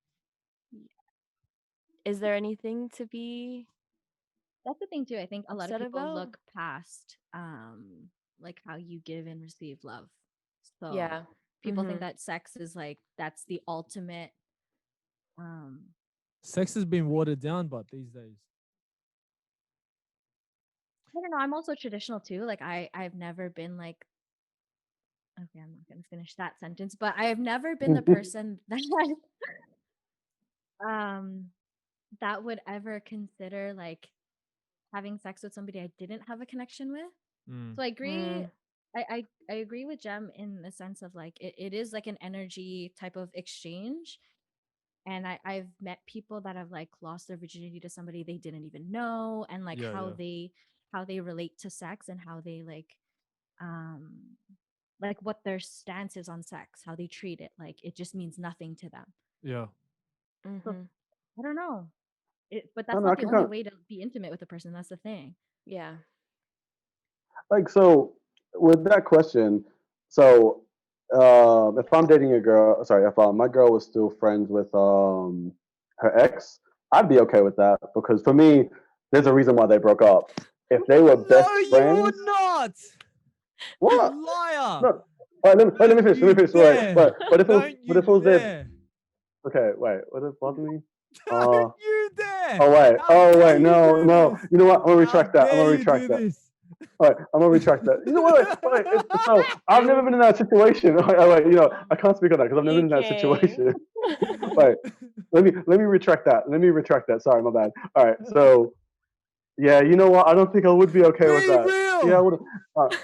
is there anything to be That's the thing too. I think a lot of upset people about? look past like how you give and receive love. So Yeah. people think Mhm. that sex is like that's the ultimate um Sex has been watered down, but these days. I don't know. I'm also traditional too. Like I've never been like, okay, I'm not gonna finish that sentence, but I have never been the person that um that would ever consider like having sex with somebody I didn't have a connection with. Mm. So I agree. Mm. I agree with Jem in the sense of like it is like an energy type of exchange. And I've met people that have like lost their virginity to somebody they didn't even know, and like Yeah, how they relate to sex and how they um like what their stance is on sex, how they treat it. Like it just means nothing to them. yeah. So Mhm. I don't know. But I don't that's know. I not the can only kind of way to be intimate with a person. That's the thing. Yeah. like so with that question. So if I'm dating a girl, sorry, if my girl was still friends with her ex, I'd be okay with that because for me, there's a reason why they broke up. If they were best No, you would friends, not. what? Liar. No. All right, let me Don't finish. Let you me finish. All right, dare. but if it was Don't but you if it was their dare. okay, wait, what did bother me? Don't you dare. Oh How dare wait, you no, do no. this? You know what? I'm gonna How retract that. I'm dare gonna you retract do that. this? All right, I'm gonna retract that. You know what? So I've never been in that situation. Wait, I can't speak on that because I've never been in that Peekay. situation. Wait, let me retract that. Let me retract that. Sorry, my bad. All right, so yeah, you know what? I don't think I would be okay with Be that. Yeah, I real. would.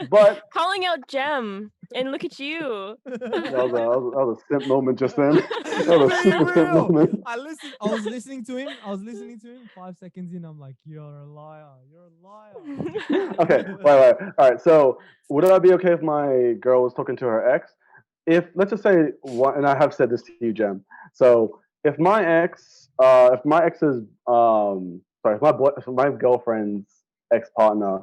But Calling out Gem, and look at you. that was a simp moment just then. That was a Be super simp real. moment. I was listening to him. 5 seconds in, I'm like, you're a liar. You're a liar. Okay, wait. All right. So, would I be okay if my girl was talking to her ex? If let's just say one, and I have said this to you, Jem. So, if my ex's, sorry, if my girlfriend's ex partner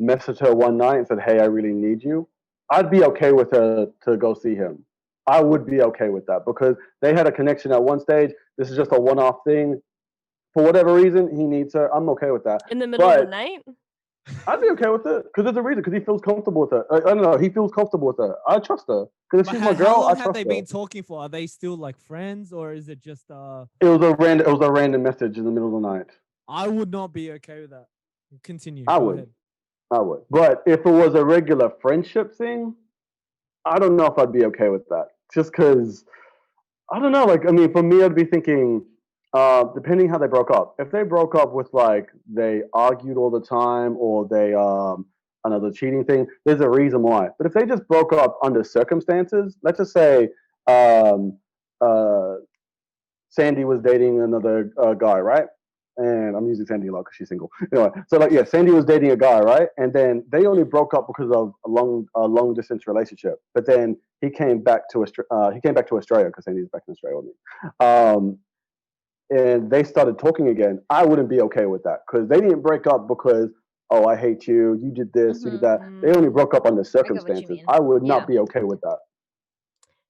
messaged her one night and said, "Hey, I really need you," I'd be okay with her to go see him. I would be okay with that because they had a connection at one stage. This is just a one-off thing. For whatever reason, he needs her. I'm okay with that. In the middle of the But night? I'd be okay with it because there's a reason. Because he feels comfortable with her. I don't know. He feels comfortable with her. I trust her because if But she's my how girl, I long have trust they her. been talking for? Are they still like friends, or is it just It was a random message in the middle of the night. I would not be okay with that. Continue. I Go would. ahead. I would. But if it was a regular friendship thing, I don't know if I'd be okay with that. Just because I don't know. Like, I mean, for me, I'd be thinking, depending how they broke up. If they broke up with like they argued all the time, or they another cheating thing, there's a reason why. But if they just broke up under circumstances, let's just say, um, uh, Sandy was dating another guy, right? And I'm using Sandy a lot because she's single. Anyway, so like, yeah, Sandy was dating a guy, right? And then they only broke up because of a long distance relationship. But then he came back to Australia because Sandy's back in Australia with me. And they started talking again. I wouldn't be okay with that because they didn't break up because, oh, I hate you, you did this, you did that. They only broke up under I get what you circumstances. mean. I would Yeah. not be okay with that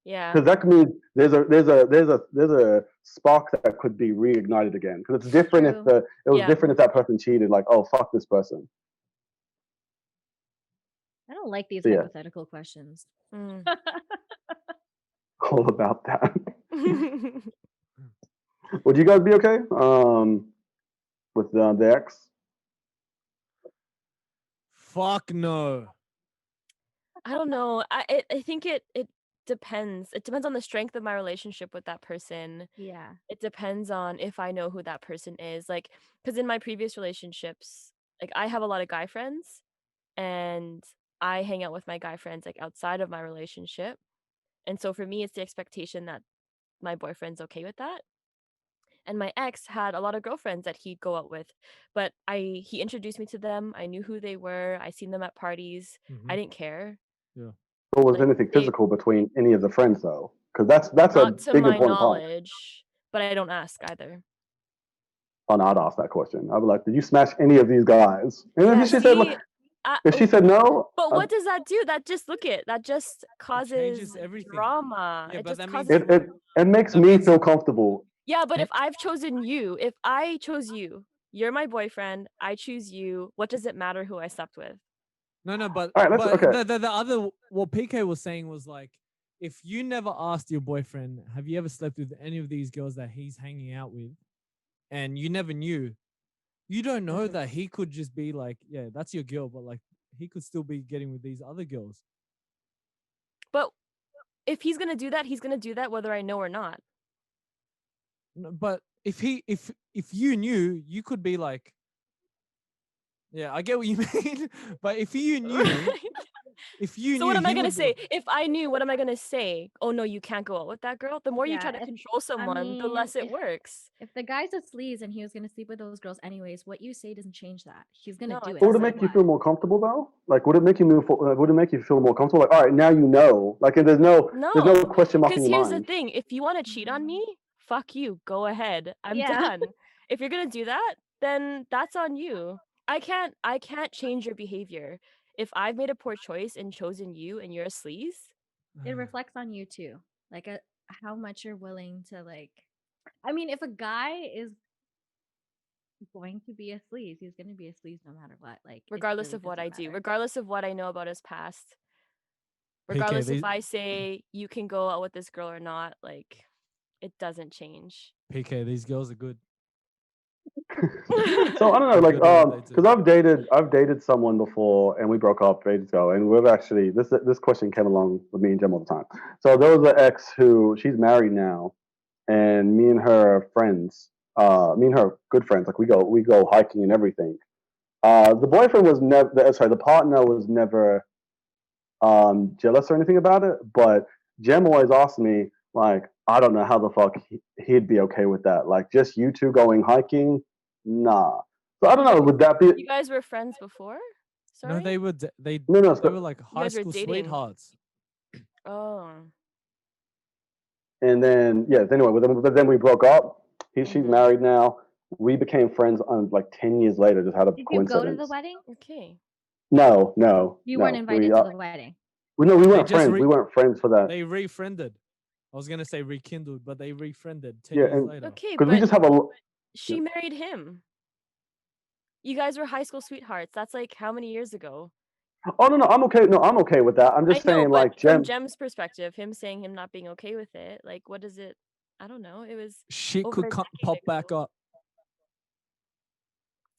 Yeah. because that means there's a spark that could be reignited again. Because it's different if True. it was Yeah. different if that person cheated. Like, oh, fuck this person. I don't like these So yeah, hypothetical questions. Mm. all about that. Would you guys be okay with the ex? Fuck no. I don't know. I think it depends. It depends on the strength of my relationship with that person. Yeah. It depends on if I know who that person is. Like, because in my previous relationships, like I have a lot of guy friends, and I hang out with my guy friends like outside of my relationship. And so for me, it's the expectation that my boyfriend's okay with that. And my ex had a lot of girlfriends that he'd go out with, but he introduced me to them. I knew who they were. I seen them at parties. Mm-hmm. I didn't care. Yeah. Or was Like anything they physical between any of the friends though? Because that's a not to big my important part. knowledge, but I don't ask either. Oh, no, I'd ask that question. I'd be like, did you smash any of these guys? And Yeah, if she said, see, I, if she said no, but what does that do? That just that just changes causes everything. drama. Yeah, It but just that means causes it makes That me means- feel comfortable. Yeah, but Eh? if I've chosen you, if I chose you, you're my boyfriend, I choose you, what does it matter who I slept with? no, but All right, okay. the other what PK was saying was like, if you never asked your boyfriend, have you ever slept with any of these girls that he's hanging out with? and you never knew, you don't know Mhm. that he could just be like, yeah, that's your girl, but like he could still be getting with these other girls. But if he's gonna do that, he's gonna do that whether I know or not. But if you knew, you could be like, yeah, I get what you mean. But if you knew, So what am I he gonna would say? If I knew, what am I gonna say? Oh no, you can't go out with that girl. The more you try Yeah, to control someone, the less it works. if the guy's a sleaze and he was gonna sleep with those girls anyways, what you say doesn't change that. He's gonna No, do it it. But would it So doesn't. make you what? feel more comfortable though? Like, would it make you would it make you feel more comfortable? Like, all right, now you know. Like, and there's no No, question mark in because your here's the mind. thing: if you want to cheat on Mm, me, fuck you. Go ahead. I'm Yeah. done. If you're gonna do that, then that's on you. I can't change your behavior. If I've made a poor choice and chosen you, and you're a sleaze, It reflects on you too. Like how much you're willing to like. I mean, if a guy is going to be a sleaze, he's gonna be a sleaze no matter what. Like it regardless really of what I doesn't do, matter. regardless of what I know about his past, PK, regardless if I say you can go out with this girl or not, like it doesn't change. these girls are good. So I don't know, They're like, good at what they because do. I've dated someone before, and we broke up ages ago, and we've actually this question came along with me and Jim all the time. So there was an ex who she's married now, and me and her are friends. Me and her are good friends. Like we go hiking and everything. The boyfriend was never, sorry, the partner was never jealous or anything about it. But Jem always asked me, like, I don't know how the fuck he'd be okay with that. Like, just you two going hiking? Nah. So I don't You guys, know. Would that be? you guys were friends before? No, Sorry, they were No, no. they were So, like you high guys were school dating. sweethearts. Oh, and then yeah. Anyway, but then we broke up. She's mm-hmm. married now. We became friends on like 10 years later. Just had a Did you go to the coincidence. wedding? Okay. No, no, You weren't no. invited to the wedding. No, we They weren't just friends. We weren't friends for that. they refriended. I was gonna say rekindled, but they refriended 10 Yeah, years and later. Okay, because we but just have a. she married him. You guys were high school sweethearts. That's like how many years ago? Oh no, no, I'm okay. No, I'm okay with that. I'm I just know, saying, but like, from Jem. Jem's perspective, him saying him not being okay with it, like, what is it? I don't know. It was Shit over could a pop decade back ago. up.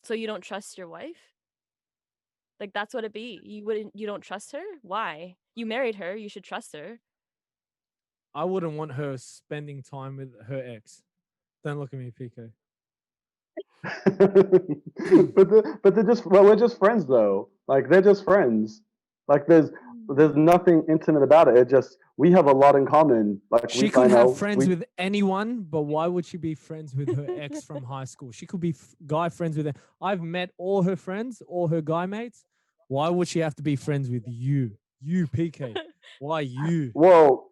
So you don't trust your wife? Like that's what it be. You don't trust her? Why? You married her, you should trust her. I wouldn't want her spending time with her ex. Don't look at me, PK. But they're just, well, we're just friends though. Like, they're just friends. Like, there's nothing intimate about it. It just, we have a lot in common. Like, She I could have know friends we. with anyone, but why would she be friends with her ex from high school? She could be guy friends with her. I've met all her friends, all her guy mates. Why would she have to be friends with you? You, PK. Why you? Whoa,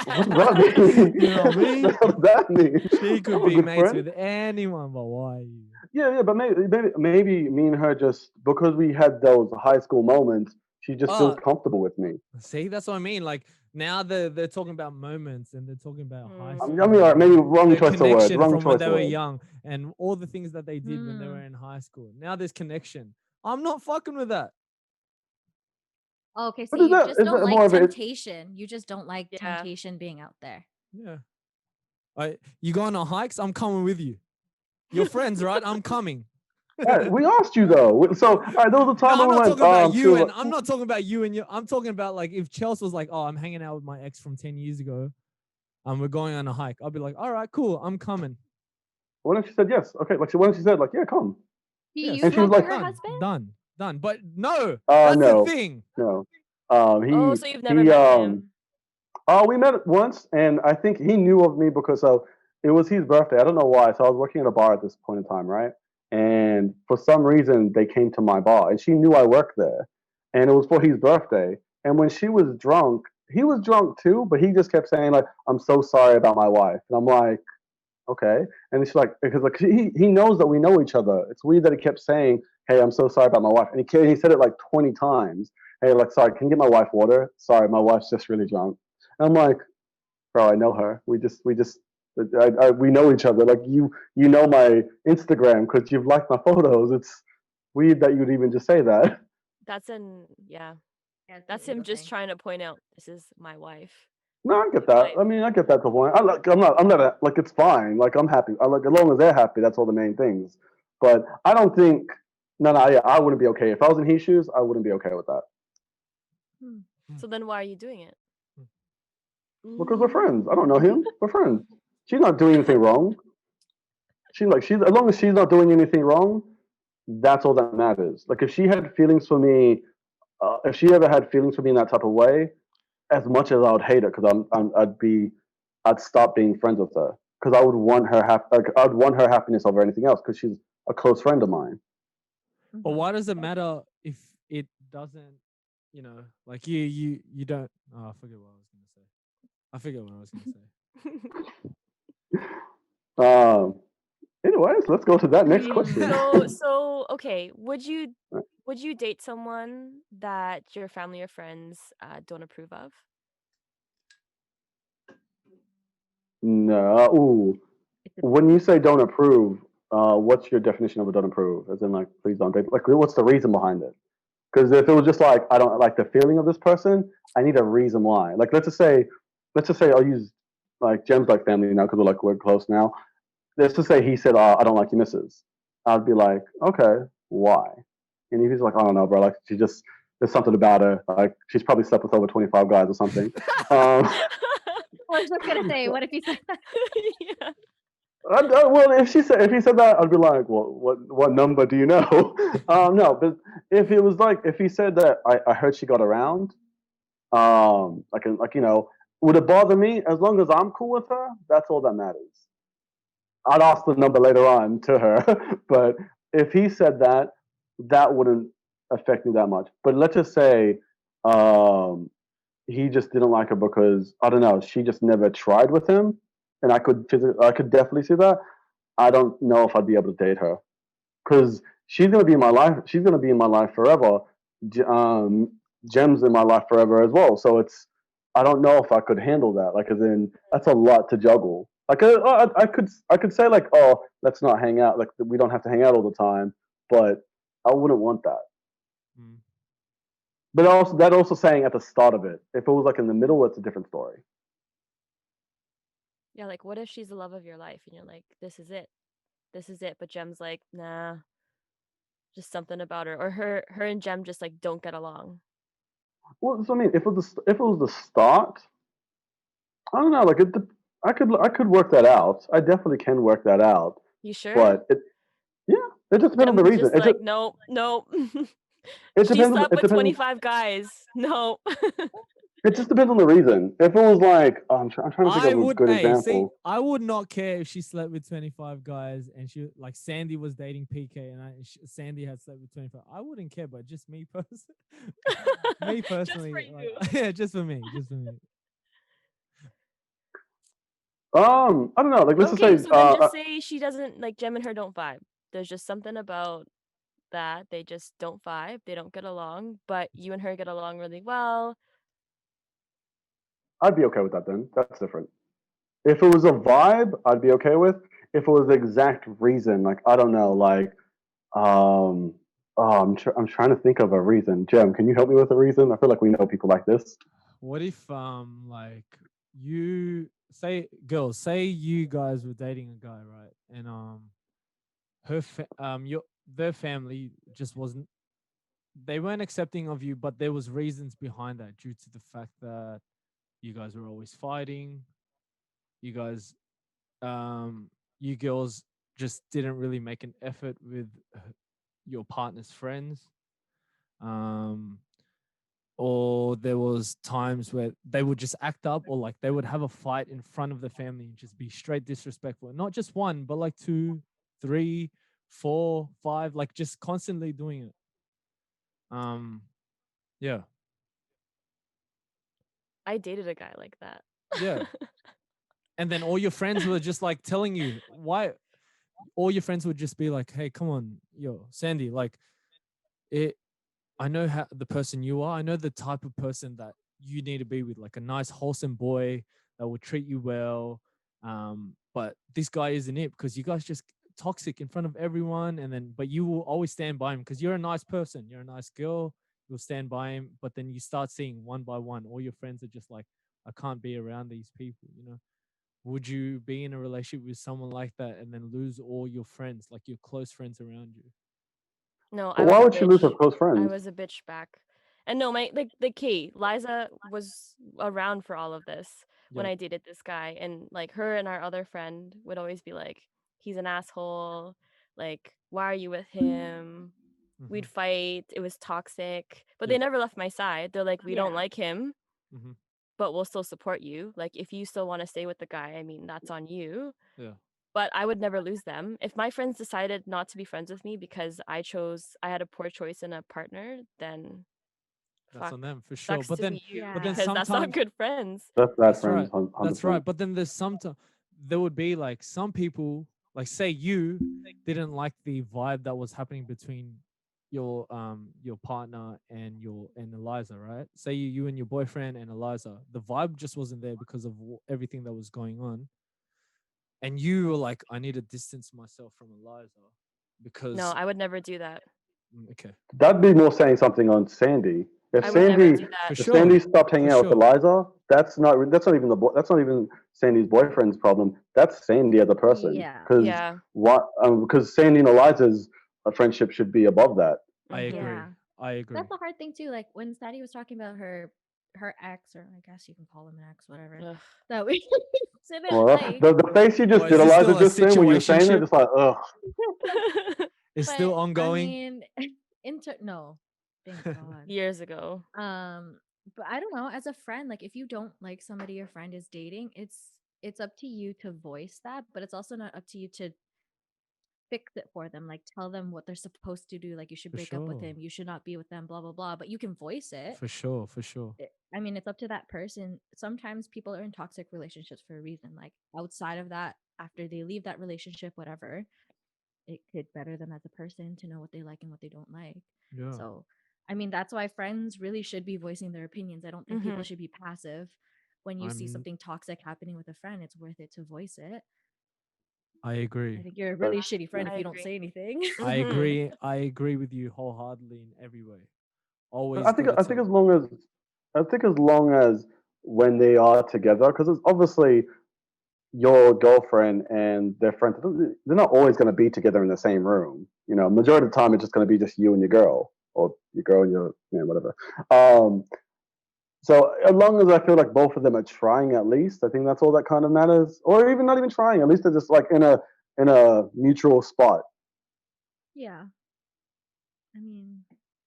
what does that mean? You know what I mean? What does that mean? She could I'm a be good mates friend. with anyone, but why you? Yeah, but maybe me and her just because we had those high school moments, she just feels Oh, comfortable with me. see, that's what I mean. Like now they're talking about moments and they're talking about high I school mean, all right, maybe and wrong the choice of word. connection Wrong from when choice they of were word. young and all the things that they did when they were in high school. Now there's connection. I'm not fucking with that. Okay, so But is you that just is don't that like more of it? temptation. You just don't like Yeah. temptation being out there. Yeah. You going on hikes? I'm coming with you. You're friends, right? I'm coming. We asked you though. So all right, there was a time No, when I'm we not went talking about you, to. and I'm not talking about you and you. I'm talking about like if Chelsea was like, "Oh, I'm hanging out with my ex from 10 years ago, we're going on a hike." I'll be like, "All right, cool, I'm coming." What if she said yes? Okay, like when she said like, yeah, come. Do Yeah, you And she was talk to like, her done, husband? done. But no, that's the no, thing. no. Oh, so you've never He met him. Oh, we met once, and I think he knew of me because it was his birthday. I don't know why. So I was working at a bar at this point in time, right? And for some reason, they came to my bar, and she knew I worked there, and it was for his birthday. And when she was drunk, he was drunk too, but he just kept saying like, "I'm so sorry about my wife," and I'm like, "Okay." And she's like, because like he knows that we know each other. It's weird that he kept saying, "Hey, I'm so sorry about my wife," and he said it like 20 times. Hey, like, sorry, can you get my wife water? Sorry, my wife's just really drunk. And I'm like, bro, I know her. We know each other. Like you know my Instagram because you've liked my photos. It's weird that you'd even just say that. Yeah. Yeah, it's an That's him ego just thing. trying to point out this is my wife. No, I get your that. life. I mean, I get that to a point. I'm not like it's fine. Like I'm happy. I like as long as they're happy. That's all the main things. But I don't think. No, yeah, I wouldn't be okay if I was in his shoes. I wouldn't be okay with that So then why are you doing it? because we're friends. I don't know him. We're friends. She's not doing anything wrong. She's as long as she's not doing anything wrong, that's all that matters. Like if she had feelings for me, if she ever had feelings for me in that type of way, as much as I would hate her, because I'd stop being friends with her because I would want her I'd want her happiness over anything else because she's a close friend of mine. But why does it matter if it doesn't, like you don't, oh, I forget what I was going to say. I forget what I was going to say. Anyways, let's go to that next question. So okay, would you date someone that your family or friends don't approve of? No. Ooh. When you say don't approve, what's your definition of a don't approve? As in, like, please don't date. Like, what's the reason behind it? Because if it was just like I don't like the feeling of this person, I need a reason why. Like, let's just say I'll use like Jem's like family now because we're close now. Let's just say he said, I don't like your missus. I'd be like, okay, why? And if he's like, I don't know, bro. Like, she just there's something about her. Like, she's probably slept with over 25 guys or something. I was just gonna say, what if you said that? Yeah. Well, if he said that, I'd be like, well, what number do you know? No, but if it was like if he said that I heard she got around, would it bother me? As long as I'm cool with her, that's all that matters. I'd ask the number later on to her, but if he said that, that wouldn't affect me that much. But let's just say um, he just didn't like her because I don't know, she just never tried with him, and I could definitely see that. I don't know if I'd be able to date her because she's gonna be in my life. She's gonna be in my life forever. Gem's in my life forever as well. So I don't know if I could handle that. Like, as in, that's a lot to juggle. Like, I could say like, oh, let's not hang out. Like, we don't have to hang out all the time. But I wouldn't want that. Mm. But also, that also saying at the start of it. If it was like in the middle, it's a different story. Yeah, like what if she's the love of your life and you're like, this is it. This is it. But Jem's like, nah, just something about her. Or her and Jem just like don't get along. Well, so I mean, if it was the start, I don't know. Like, I could work that out. I definitely can work that out. You sure? But yeah, it just depends on the Jem's reason. just like, nope, nope. It She depends. slept It with depends. 25 guys. No. It just depends on the reason. If it was like, I'm trying to think I of a would, good hey, see, example. I would not care if she slept with 25 guys and she, like, Sandy was dating PK and Sandy had slept with 25. I wouldn't care, but just me personally, me personally, Just for like, you. yeah, just for me, just for me. I don't know. Like, let's just Okay, say, so then just say she doesn't like Jem and her don't vibe. There's just something about that. They just don't vibe. They don't get along, but you and her get along really well. I'd be okay with that. Then that's different. If it was a vibe, I'd be okay with. If it was the exact reason, like I don't know, like um, I'm trying to think of a reason. Jem, can you help me with a reason? I feel like we know people like this. What if, like, you say, girls, say you guys were dating a guy, right? And their family just wasn't, they weren't accepting of you, but there was reasons behind that due to the fact that you guys were always fighting. You guys, you girls just didn't really make an effort with your partner's friends. Or there was times where they would just act up, or like they would have a fight in front of the family and just be straight disrespectful. Not just one, but like two, three, four, five, like just constantly doing it. Yeah. I dated a guy like that. Yeah. And then all your friends were just like telling you why. All your friends would just be like, hey, come on, yo, Sandy, like, I know how the person you are. I know the type of person that you need to be with, like a nice, wholesome boy that will treat you well. But this guy isn't it, because you guys just toxic in front of everyone. And then, but you will always stand by him because you're a nice person. You're a nice girl. You'll stand by him. But then you start seeing one by one, all your friends are just like I can't be around these people, you know. Would you be in a relationship with someone like that and then lose all your friends, like your close friends around you? No, But I why was a would she lose her bitch. close I friends? was a bitch back. And no, my the key, Liza was around for all of this when Yep. I dated this guy, and like her and our other friend would always be like, he's an asshole. Like, why are you with him? Mm-hmm. We'd fight. It was toxic. But they Yep. never left my side. They're like, we don't Yeah. like him, Mm-hmm. but we'll still support you. Like, if you still want to stay with the guy, I mean, that's on you. Yeah. But I would never lose them. If my friends decided not to be friends with me because I had a poor choice in a partner, then That's fuck, on them for sure. sucks But to then be you but then Yeah. because that's not sometimes good friends. That's bad that's friends, right. 100%. That's right. But then there's sometimes there would be like some people, like say you didn't like the vibe that was happening between your partner and Eliza, right? Say you and your boyfriend and Eliza, the vibe just wasn't there because of everything that was going on, and you were like, I need to distance myself from Eliza No, because I would never do that. okay, That'd be more saying something on Sandy. If I would never Sandy, do that. for if sure, Sandy stopped hanging for out with sure, Eliza, that's not even that's not even Sandy's boyfriend's problem. That's Sandy as a person. Yeah. Because Yeah. what? Because Sandy and Eliza's friendship should be above that. I Mhm. agree, Yeah. I agree. That's the hard thing too. Like when Sadie was talking about her ex, or I guess you can call him an ex, whatever. Ugh. That we didn't Well, like. the face you just Well, is did, it Eliza, still a just then when you were saying it, situationship? just like, ugh. It's But still I ongoing. mean, no, thank God. Years ago. But I don't know. As a friend, like if you don't like somebody your friend is dating, it's up to you to voice that, but it's also not up to you to fix it for them. Like tell them what they're supposed to do. Like you should For break up with sure, him. You should not be with them. Blah blah blah. But you can voice it. for sure, for sure. I mean, it's up to that person. Sometimes people are in toxic relationships for a reason. Like outside of that, after they leave that relationship, whatever, it could better them as a person to know what they like and what they don't like. Yeah, So, I mean, that's why friends really should be voicing their opinions. I don't think people Mhm. should be passive. When you see I'm. something toxic happening with a friend, it's worth it to voice it. I I agree. think you're a That's really shitty friend true. if I you don't agree. say anything. I Mhm. agree. I agree with you wholeheartedly in every way. But Always gotta I think tell. as long as when they are together, because it's obviously your girlfriend and their friend, they're not always going to be together in the same room. You know, majority of the time it's just going to be just you and your girl, or your girl and your, you know, whatever. Um, so as long as I feel like both of them are trying, at least I think that's all that kind of matters. Or even not even trying, at least they're just like in a mutual spot. Yeah. I mean,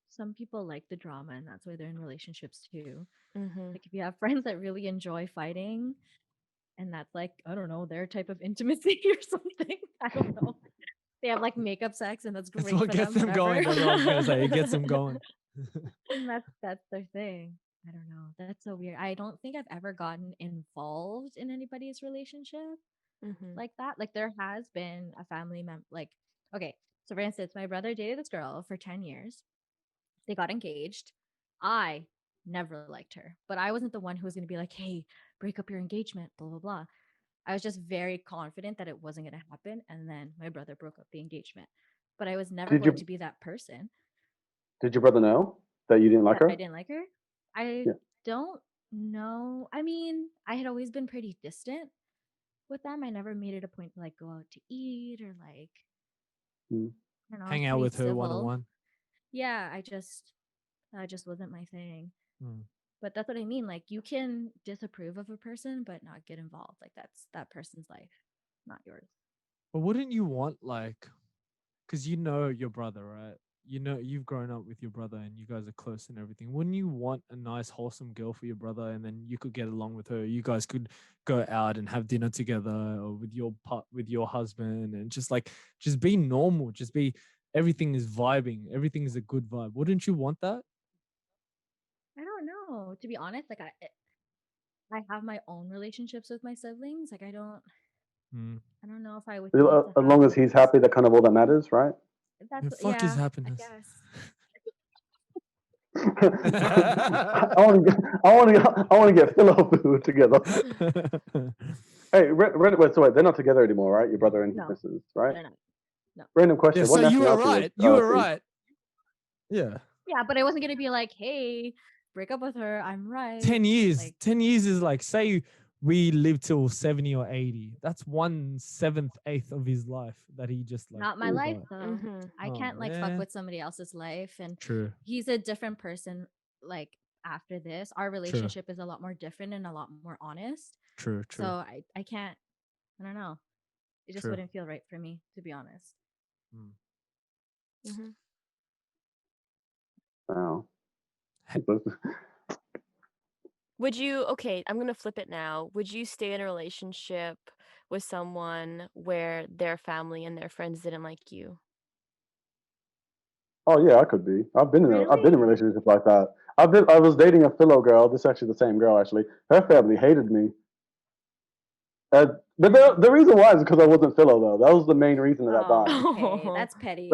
some people like the drama and that's why they're in relationships too. Mhm. Like if you have friends that really enjoy fighting and that's like, I don't know, their type of intimacy or something. I don't know. They have like makeup sex and that's That's great what for gets them, them whatever. going. That's what I was gonna say. It gets them going. And that's their thing. I don't know. That's so weird. I don't think I've ever gotten involved in anybody's relationship Mhm. like that. Like there has been a family member like okay, so for instance, my brother dated this girl for 10 years. They got engaged. I never liked her, but I wasn't the one who was going to be like, "Hey, break up your engagement," blah blah blah. I was just very confident that it wasn't going to happen, and then my brother broke up the engagement. But I was never Did going to you be that person did your brother know that you didn't like that I her? didn't like her. I Yeah. don't know. I mean, I had always been pretty distant with them. I never made it a point to like go out to eat or like Hmm. I don't know, I was Hang out pretty with her one on civil. one. Yeah, I just wasn't my thing. Hmm. But that's what I mean. Like you can disapprove of a person but not get involved. Like that's that person's life, not yours. But wouldn't you want like, because you know your brother, right? You know you've grown up with your brother and you guys are close and everything. Wouldn't you want a nice wholesome girl for your brother and then you could get along with her? You guys could go out and have dinner together or with your husband and just be normal. Just be everything is vibing. Everything is a good vibe. Wouldn't you want that? I don't know. To be honest, like I have my own relationships with my siblings. Like Mm. I don't know if I would need to As have long as he's those. happy, that kind of all that matters, right? That's And fuck his yeah, I happiness. guess. I want to get pillow food together. Hey, wait, so wait, they're not together anymore, right? Your brother and No, Mrs. Right? they're not. No. Random Yeah, question: so what you were nationality was right. You were she? right. Yeah. Yeah, but I wasn't gonna be like, hey, break up with her. I'm right. 10 years. Like, 10 years is like, say we live till 70 or 80. That's 1/7, 1/8 of his life that he just like. not my life forgot. though. Mhm. I Oh, can't like fuck man. with somebody else's life, and True. he's a different person. Like after this, our True. relationship is a lot more different and a lot more honest. True. So True. I can't. I don't know. It just True. wouldn't feel right for me, to be honest. Mm. Mhm. Wow. Would you okay, I'm gonna flip it now. Would you stay in a relationship with someone where their family and their friends didn't like you? Oh yeah, I could be. I've been in Really? relationships like that. I was dating a philo girl. This is actually the same girl actually. Her family hated me. But the reason why is because I wasn't philo though. That was the main reason at that time. Oh, okay. Oh. That's petty.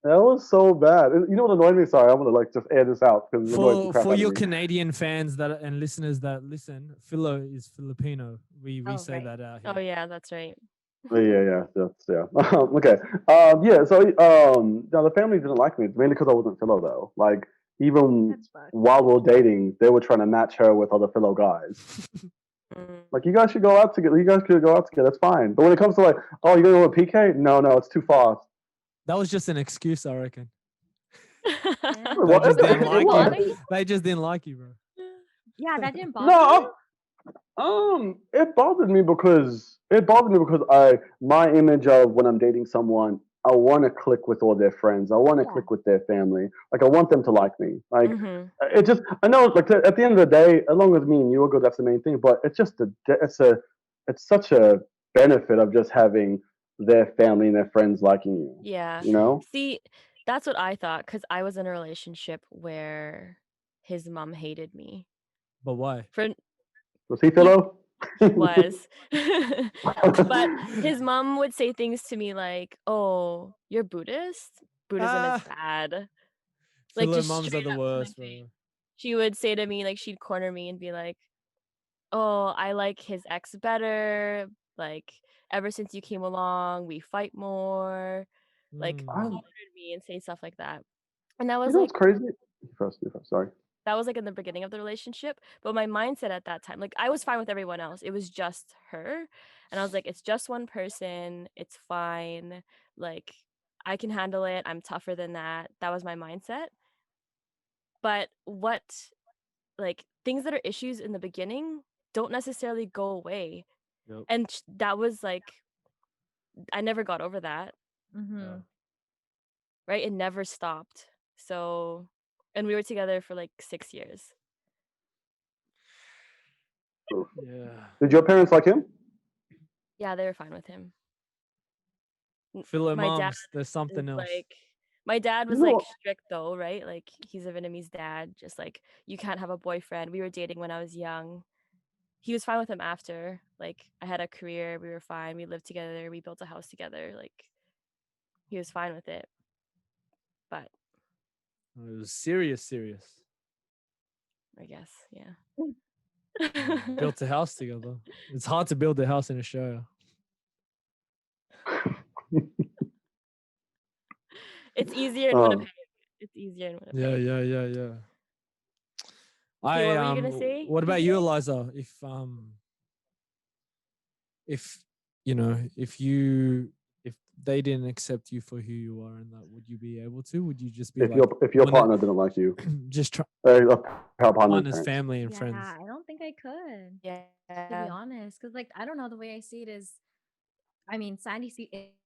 That was so bad. And you know what annoyed me? Sorry, I'm gonna like just air this out because it annoys the crap For out of your me. Canadian fans that and listeners that listen, Philo is Filipino. We Oh, say right. that out Oh here. yeah, that's right. Yeah. Okay. Yeah. So no, the family didn't like me. It's mainly because I wasn't philo though. Like even That's fucked. while we were dating, they were trying to match her with other philo guys. Mm. Like you guys should go out together. You guys could go out together. That's fine. But when it comes to like, oh, you're gonna go with PK? No, it's too far. That was just an excuse, I reckon. Yeah. They Well, just it didn't Did it like you. bother you? They just didn't like you, bro. Yeah, that didn't bother No, you? it bothered me because my image of when I'm dating someone, I want to click with all their friends. I want to Yeah. click with their family. Like I want them to like me. Like Mhm. it just I know like at the end of the day, as long as me and you are good, that's the main thing. But it's just it's such a benefit of just having their family and their friends liking you. Yeah. You know? See, that's what I thought because I was in a relationship where his mom hated me. But why? For Was he he philo? he was. But his mom would say things to me like, "Oh, you're Buddhist? Buddhism is Ah, bad." Like Philo just mums are straight the up to my worst, face. bro. She would say to me like she'd corner me and be like, "Oh, I like his ex better. Like ever since you came along, we fight more." Like Mm. cornered me and say stuff like that. And I You was know like, what's crazy? You first. Sorry. that was like in the beginning of the relationship. But my mindset at that time, like I was fine with everyone else. It was just her. And I was like, it's just one person. It's fine. Like I can handle it. I'm tougher than that. That was my mindset. But like things that are issues in the beginning don't necessarily go away. Yep. And that was like, I never got over that, Mm-hmm. right? It never stopped. So, and we were together for like 6 years. Yeah. Did your parents like him? Yeah, they were fine with him. Philo My dad mums, there's is something else. like, my dad You was know like what? strict though, right? Like he's a Vietnamese dad, just like you can't have a boyfriend. We were dating when I was young. He was fine with him after. Like I had a career, we were fine. We lived together, we built a house together. Like he was fine with it. But It was serious. I guess, Yeah. yeah. Built a house together. It's hard to build a house in Australia. It's easier in Um, Winnipeg. It's easier in Winnipeg. Yeah. Okay, what were you gonna say? What about PK? you, Eliza? If you know, if they didn't accept you for who you are and that, would you be able to? Would you just be if like your wanna partner didn't like you, just try her partner's partners, parents. family and Yeah, friends? I don't think I could, to be Yeah. honest. Because, like, I don't know, the way I see it is, I mean,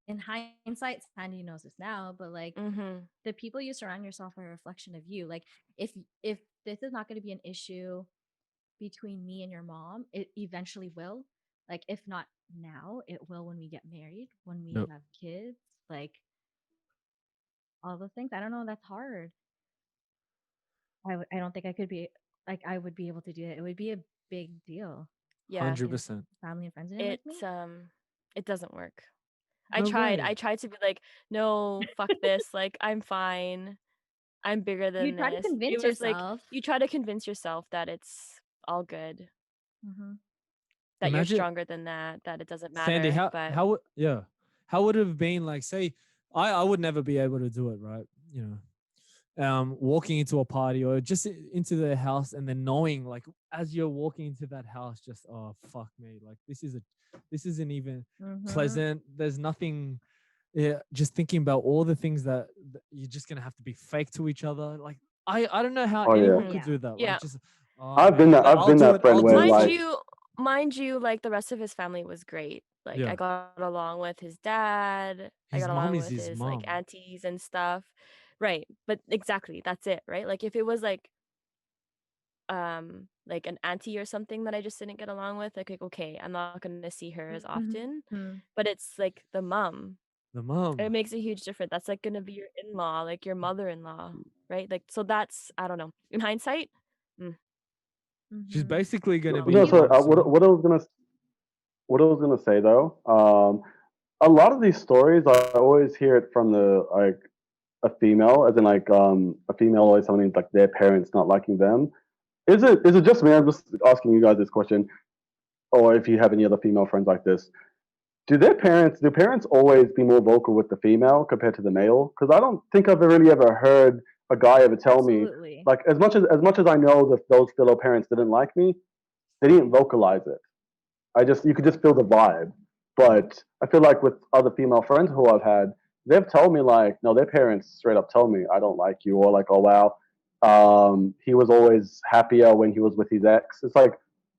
in hindsight, Sandy knows this now, but like, Mhm. the people you surround yourself are a reflection of you. Like, if this is not going to be an issue between me and your mom, it eventually will. Like, if not now, it will when we get married, when we Nope. have kids, like all those things. I don't know. That's hard. I don't think I could be like I would be able to do it. It would be a big deal. Yeah. 100%. Family and friends didn't like me. It doesn't work. No I way. tried to be like, no, fuck this. Like, I'm fine. I'm bigger You than try to this. convince It was like yourself. you try to convince yourself that it's all good, Hmm. that you're Imagine stronger than that, that it doesn't Sandy, matter. But how would it have been like say I would never be able to do it, right? You know. walking into a party or just into their house, and then knowing like as you're walking into that house, just oh fuck me, like this isn't even pleasant. There's nothing. Yeah, just thinking about all the things that you're just gonna have to be fake to each other. Like I don't know how Oh, yeah. anyone could Yeah. do that. Yeah. Like just I've been man, that. I've I'll been do that it. friend I'll where do it. Mind like, you, mind you, like the rest of his family was great. Like Yeah. I got along with his dad. I His got mom along is with his his like mom. aunties and stuff. Right. But exactly, that's it, right? Like if it was like an auntie or something that I just didn't get along with, like okay, I'm not gonna see her as often. But it's like the mom. The mom. It makes a huge difference. That's like gonna be your in-law, like your mother-in-law, right? Like so that's I don't know. In hindsight, She's basically gonna No. be no. your So mom's son. what I was gonna say though, a lot of these stories, I always hear it from the like a female, as in like a female always telling like their parents not liking them. Is it just me? I'm just asking you guys this question, or if you have any other female friends like this. Do parents always be more vocal with the female compared to the male? Because I don't think I've really ever heard a guy ever tell me Absolutely. like as much as I know that those fellow parents didn't like me, they didn't vocalize it. You could just feel the vibe. But I feel like with other female friends who I've had, they've told me like, no, their parents straight up tell me I don't like you, or like, oh wow, he was always happier when he was with his ex. It's like,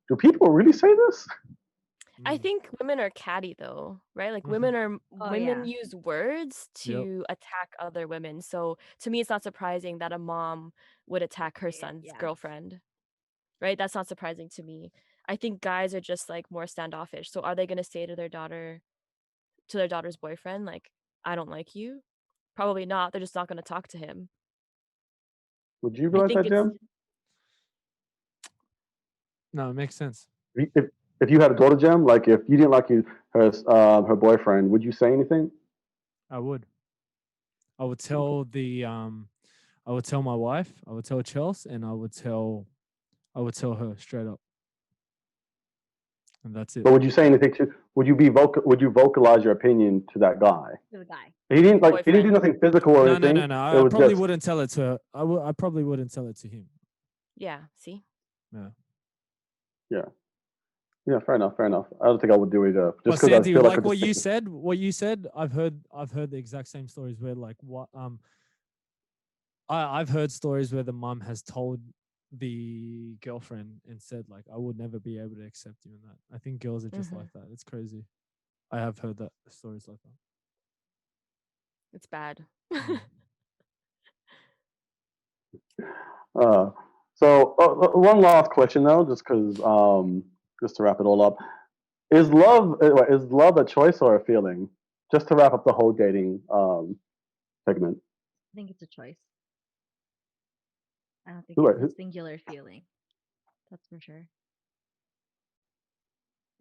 do people really say this? I think women are catty though, right? Like Mhm. women yeah. use words Yep. to attack other women. So to me, it's not surprising that a mom would attack her son's Yeah. girlfriend, right? That's not surprising to me. I think guys are just like more standoffish. So are they gonna say to their daughter's boyfriend, like, I don't like you? Probably not. They're just not gonna talk to him. Would you I guys think that, it's Jim? No, it makes sense. If you had a daughter, Jim, like if you didn't like her boyfriend, would you say anything? I would. I would tell I would tell my wife, I would tell Chelsea, and I would tell her straight up. And that's it. But would you say anything to? Would you vocalize your opinion to that guy? To the guy. He didn't like. He didn't do boyfriend. nothing physical or No, anything. no, no, no. It I was probably just wouldn't tell it to her. I probably wouldn't tell it to him. Yeah, see? Yeah. yeah, yeah. Fair enough. Fair enough. I don't think I would do either. But Just because I Sandy, feel like like what you said, I've heard the exact same stories where like I've heard stories where the mum has told the girlfriend and said like I would never be able to accept you in that. I think girls are just like that. It's crazy. I have heard that stories like that. It's bad. So one last question though, just to wrap it all up, is love a choice or a feeling? Just to wrap up the whole dating segment. I think it's a choice. I don't think Who- it's a who- singular feeling. That's for sure.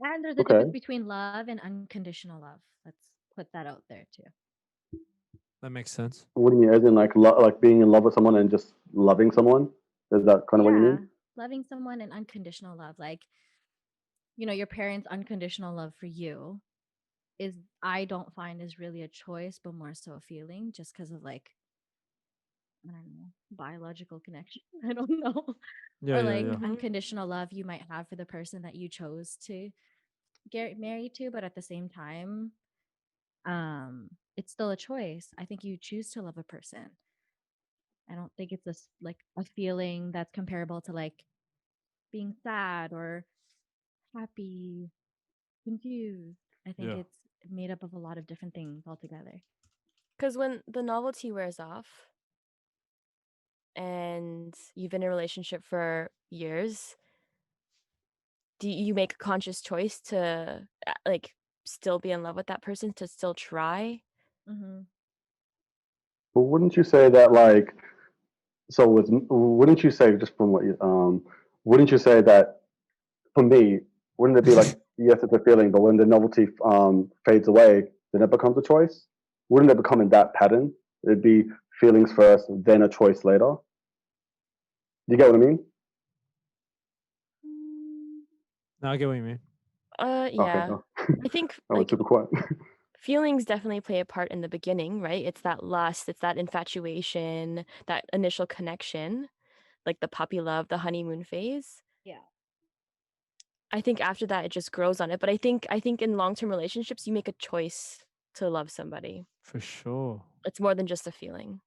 And there's a Okay. difference between love and unconditional love. Let's put that out there too. That makes sense. What do you mean? As in like being in love with someone and just loving someone? Is that kind of what you mean? Loving someone and unconditional love. Like, your parents' unconditional love for you is, I don't find, is really a choice, but more so a feeling, just because of like, I don't know, biological connection. I don't know. Yeah, Or yeah, like yeah. unconditional love you might have for the person that you chose to get married to, but at the same time, it's still a choice. I think you choose to love a person. I don't think it's like a feeling that's comparable to like being sad or happy, confused. I think Yeah. it's made up of a lot of different things altogether. Because when the novelty wears off and you've been in a relationship for years, do you make a conscious choice to like still be in love with that person, to still try? Mm-hmm. But wouldn't you say that like wouldn't you say just from what you wouldn't you say that for me, wouldn't it be like yes, it's a feeling, but when the novelty fades away, then it becomes a choice? Wouldn't it become in that pattern? It'd be feelings first, then a choice later. Do you get what I mean? No, I get what you mean. Okay. Yeah. No, I think I was like super quiet. feelings definitely play a part in the beginning, right? It's that lust, it's that infatuation, that initial connection, like the puppy love, the honeymoon phase. Yeah. I think after that it just grows on it. But I think in long-term relationships you make a choice to love somebody. For sure. It's more than just a feeling,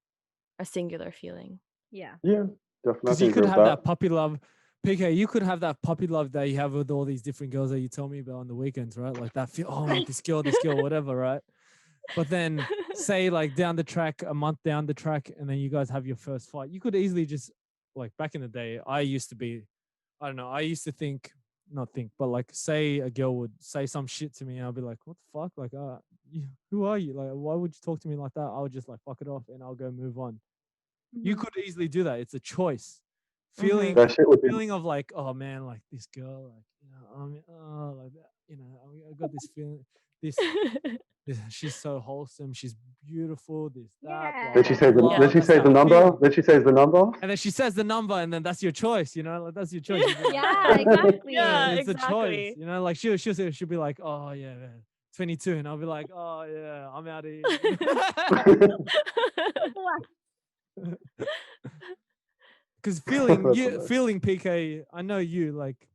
a singular feeling. Yeah. Yeah, definitely. I Because can you agree could with have that. that puppy love. PK, you could have that puppy love that you have with all these different girls that you tell me about on the weekends, right? Like that feel, oh, I want this girl, whatever, right? But then say like down the track, a month down the track, and then you guys have your first fight. You could easily just like back in the day, I used to be, I don't know, I used to think, not think, but like say a girl would say some shit to me, and I'll be like, what the fuck? Like, who are you? Like, why would you talk to me like that? I would just like fuck it off and I'll go move on. You Mhm. could easily do that. It's a choice. Mhm. Feeling That shit would be. feeling of like, oh man, like this girl, like like that, I got this feeling, this, she's so wholesome, she's beautiful, this that, blah, Then she Yeah. says blah, the blah. then she That's says the that number. feeling. Then she says the number. And then she says the number, and then that's your choice, like that's your choice. You'd be like, Yeah, "Oh." exactly. Yeah, It's a choice, exactly. like she'll be like, oh yeah, man, 22, and I'll be like, oh yeah, I'm out of here. Because That's hilarious. feeling PK, I know you, like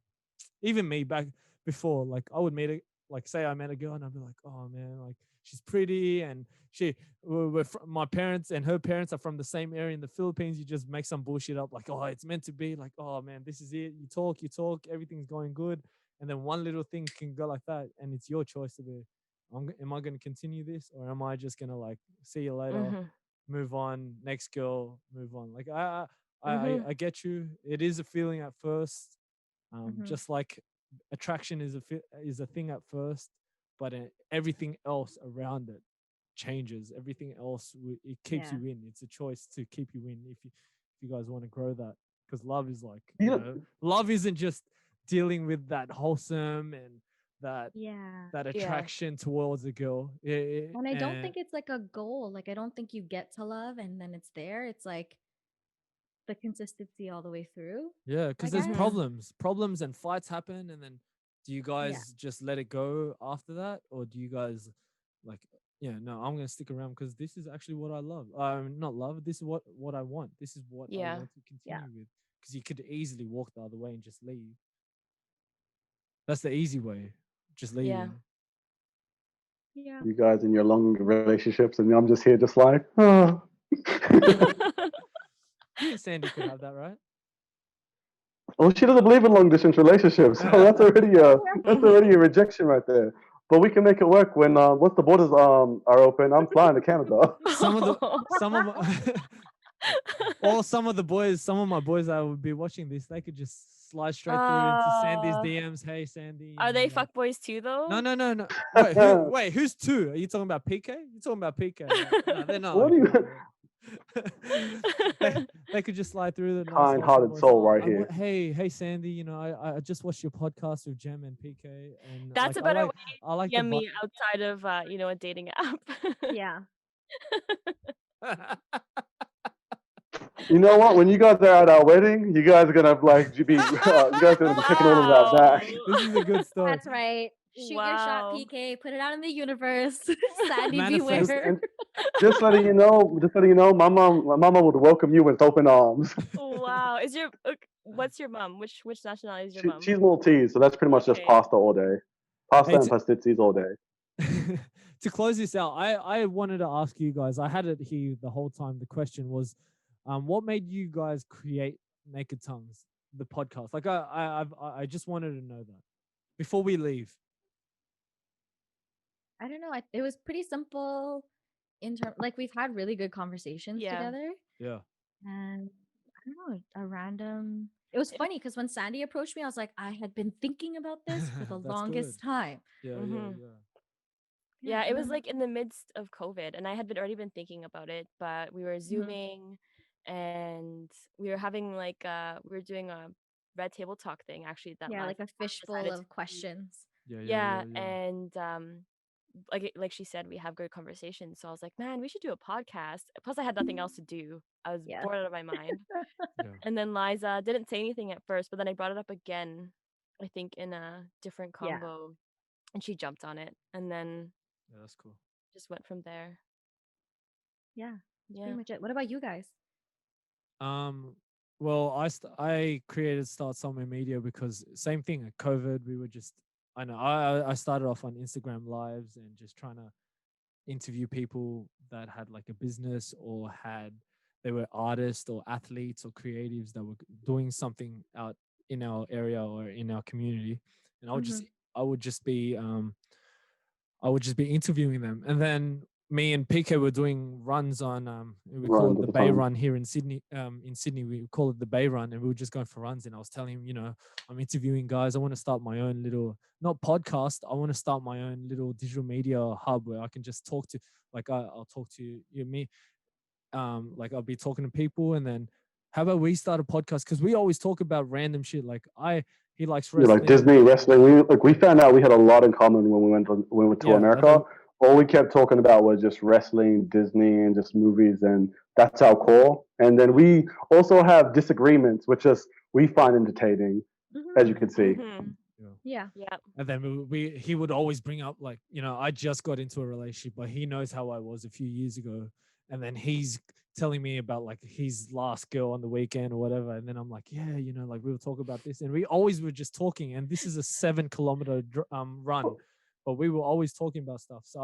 even me back before, like I would meet a, like say I met a girl and I'd be like, oh man, like she's pretty, and my parents and her parents are from the same area in the Philippines. You just make some bullshit up like, oh, it's meant to be, like, oh man, this is it. You talk, everything's going good, and then one little thing can go like that, and it's your choice to be, am I going to continue this, or am I just going to like see you later, Mhm. move on, next girl, move on. Like Mhm. I get you. It is a feeling at first, Mhm. just like attraction is a thing at first, but everything else around it changes. Everything else it keeps Yeah. you in. It's a choice to keep you in if you guys want to grow that, because love is like, You know, love isn't just dealing with that wholesome and that Yeah. that Yeah. attraction towards a girl. And I don't think it's like a goal. Like I don't think you get to love and then it's there. It's like the consistency all the way through. Yeah, I because there's guess. Mhm. problems and fights happen, and then do you Yeah. guys just let it go after that, or do you guys like, yeah, no, I'm gonna stick around because this is actually what I love. Not love. This is what I want. This is what I Yeah. want to Yeah. continue with. Because you could easily walk the other way and just leave. That's the easy way, just Yeah. leaving. Yeah. you guys in your long relationships, and I'm just here, just like, oh. You and Sandy could have that, right? Well, she doesn't believe in long distance relationships, so that's already a Mhm. rejection right there. But we can make it work when once the borders are open. I'm flying to Canada. some of my, or some of my boys that would be watching this, they could just slide straight through into Sandy's Uh, DMs. Hey, Sandy, are they like, fuckboys too though? no. Wait, who's two? Are you talking about PK? You talking about PK, right? No, they're not What like do you? that. they could just slide through the nice, wholesome Kind-hearted voice. soul right here. Hey, Sandy, I just watched your podcast with Jem and PK, and That's like a better way I to like the DM me outside of a dating app. Yeah. vibe. You know what? When you guys are at our wedding, you guys are gonna like be you guys are gonna be taking all of that Wow. back. This is a good story. That's right. Shoot your shot, Wow. PK. Put it out in the universe. Sandy, Manifest. beware. And just letting you know, my mom would welcome you with open arms. Wow. What's your mom? Which nationality is your mom? She's Maltese, so that's pretty much just Okay. pasta all day, pasta Hey, and pastizzis all day. to close this out, I wanted to ask you guys. I had it here the whole time. The question was, what made you guys create Naked Tongues, the podcast? Like I just wanted to know that before we leave. I don't know. It was pretty simple in term like we've had really good conversations Yeah. together. Yeah. And I don't know, a random it was funny because when Sandy approached me, I was like, I had been thinking about this for the That's good. longest time. Yeah, Mhm. Yeah. Yeah, it And was then like in the midst of COVID, and I had already been thinking about it, but we were Mhm. Zooming and we were having we were doing a red table talk thing actually that yeah, Liza like a fishbowl decided to of questions. yeah, and like she said, we have good conversations. So I was like, man, we should do a podcast. Plus, I had nothing else to do. I was Yeah. bored out of my mind. Yeah. And then Liza didn't say anything at first, but then I brought it up again, I think in a different Yeah. combo, and she jumped on it. And then Yeah, that's cool. just went from there. Yeah, that's Yeah. pretty much it. What about you guys? Well, I created Start Somewhere Media because same thing at COVID. We were just I know I started off on Instagram lives and just trying to interview people that had like a business or they were artists or athletes or creatives that were doing something out in our area or in our community, and Mhm. I would just be I would just be interviewing them. And then me and PK were doing runs on we call Runs it at the the Bay time. Run here in Sydney. In Sydney we call it the Bay Run, and we were just going for runs. And I was telling him, I'm interviewing guys. I want to start my own little not podcast. I want to start my own little digital media hub where I can just talk to I'll talk to you me like I'll be talking to people, and then how about we start a podcast because we always talk about random shit. Like he likes Yeah, like wrestling. Disney wrestling. We found out we had a lot in common when we went to Yeah, and America. then All we kept talking about was just wrestling, Disney, and just movies, and that's our core. And then we also have disagreements, which just we find entertaining, as you Mhm. can see. Mm-hmm. Yeah. Yeah. and then he would always bring up like, I just got into a relationship, but he knows how I was a few years ago, and then he's telling me about like his last girl on the weekend or whatever, and then I'm like, yeah, like we were talking about this, and we always were just talking, and this is a 7 kilometer run, but we were always talking about stuff. So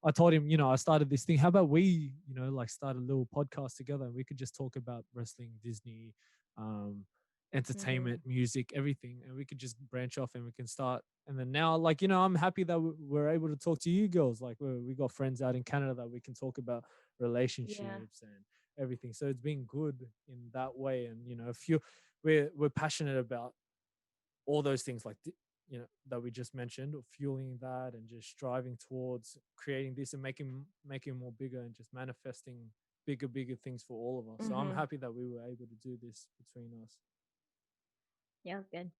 I told him, I started this thing. How about we, like start a little podcast together, and we could just talk about wrestling, Disney, um, entertainment, music, everything, and we could just branch off and we can start. And then now, like, I'm happy that we're able to talk to you girls. Like, we got friends out in Canada that we can talk about relationships and everything. So it's been good in that way. And if we're passionate about all those things, like that we just mentioned, or fueling that and just striving towards creating this and making more bigger and just manifesting bigger things for all of us. So I'm happy that we were able to do this between us. Yeah, good.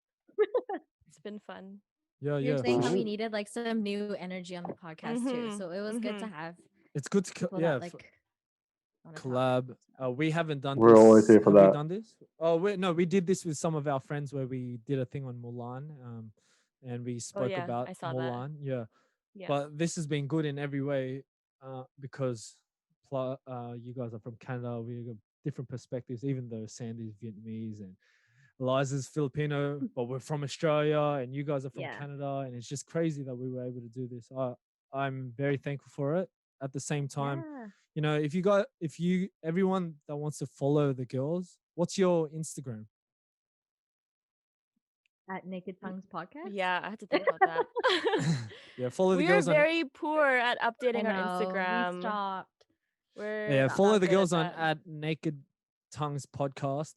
It's been fun. Yeah, You're yeah, saying for how we sure. needed like some new energy on the podcast too. So it was good to Mm-hmm. have It's good to people yeah, that like want to talk. collab. We haven't done We're always this. here for Have we that. done this? Oh, no, we did this with some of our friends where we did a thing on Mulan, and we Oh spoke yeah, about I saw that. Mulan. Yeah, Yeah. but this has been good in every way, because you guys are from Canada. We got different perspectives, even though Sandy's Vietnamese and Eliza's Filipino, but we're from Australia and you guys are from Yeah. Canada, and it's just crazy that we were able to do this. I'm very thankful for it. At the same time, Yeah. if you everyone that wants to follow the girls, what's your Instagram? At Naked Tongues Podcast. Yeah, I had to think about that. Yeah, follow the We are girls on very poor at I updating our know. We Instagram. stopped. We're yeah, follow not the good at girls on that. at Naked Tongues Podcast,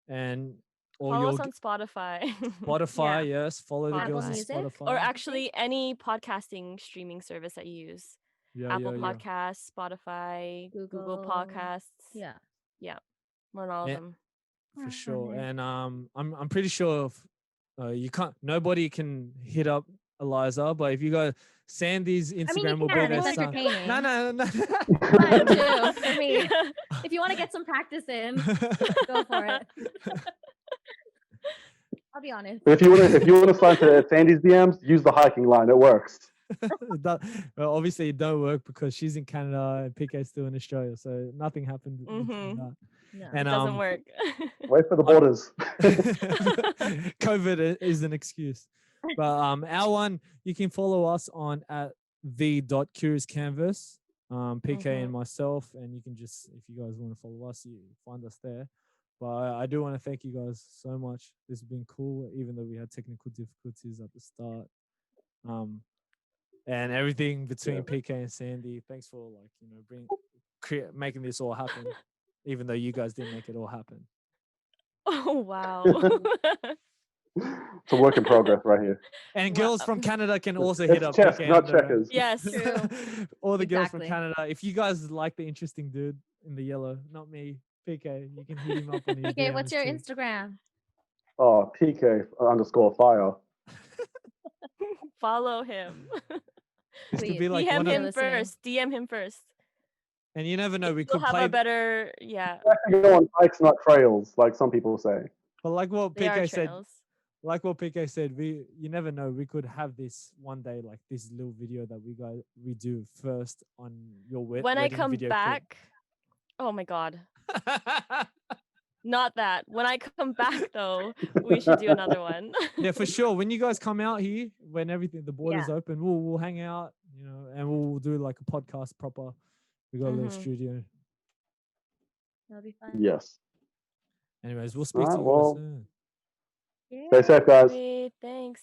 and or Follow us your on Spotify. Spotify. Yeah. Yes, follow the girls on Spotify. Music. Spotify. Or actually any podcasting streaming service that you use. yeah, Apple yeah, yeah. Podcasts, Spotify, Google Google. Podcasts. Yeah. Yeah. We're on all of Yeah. them. For on sure. there. And I'm pretty sure you can't. Nobody can hit up Eliza, but if you go, Sandy's I mean, Instagram you will be can. there. It's What? entertaining. No. Fun too for me. If you want to get some practice in, go for it. I'll be honest. But if you wanna slide to Sandy's DMs, use the hiking line. It works. Well, obviously it don't work because she's in Canada and PK's still in Australia, so nothing happened between that. No. And It doesn't work. Wait for the I'm- borders. COVID is an excuse. But our one, you can follow us on at the.curiouscanvas, PK and myself, and you can just, if you guys want to follow us, you find us there. But I do want to thank you guys so much. This has been cool, even though we had technical difficulties at the start. And everything between PK and Sandy. Thanks for making this all happen, even though you guys didn't make it all happen. Oh wow. It's a work in progress right here. And Wow. girls from Canada can also It's hit up chess, PK not on their own. checkers. Yes. True. All the girls from Exactly. Canada. If you guys like the interesting dude in the yellow, not me, PK, you can hit him up on his Okay, what's your DMs too. Instagram? Oh, PK_fire. Follow him. This could Please. be like DM one of, him listening. first. DM him first. and you never know, we We'll could have play. a better, yeah. You go on hikes, not trails, like some people say. But like what They are PK said, trails. like what PK said, you never know. We could have this one day, like this little video that we do first on your When I wedding come video back, oh my god, clip. not that. When I come back though, we should do another one. Yeah, for sure. When you guys come out here, when everything the borders Yeah. open, we'll hang out, and we'll do like a podcast proper. We got a little Mhm. studio. That'll be fun. Yes. Anyways, we'll All speak right. to you guys Well, soon. stay safe, guys. Great, thanks.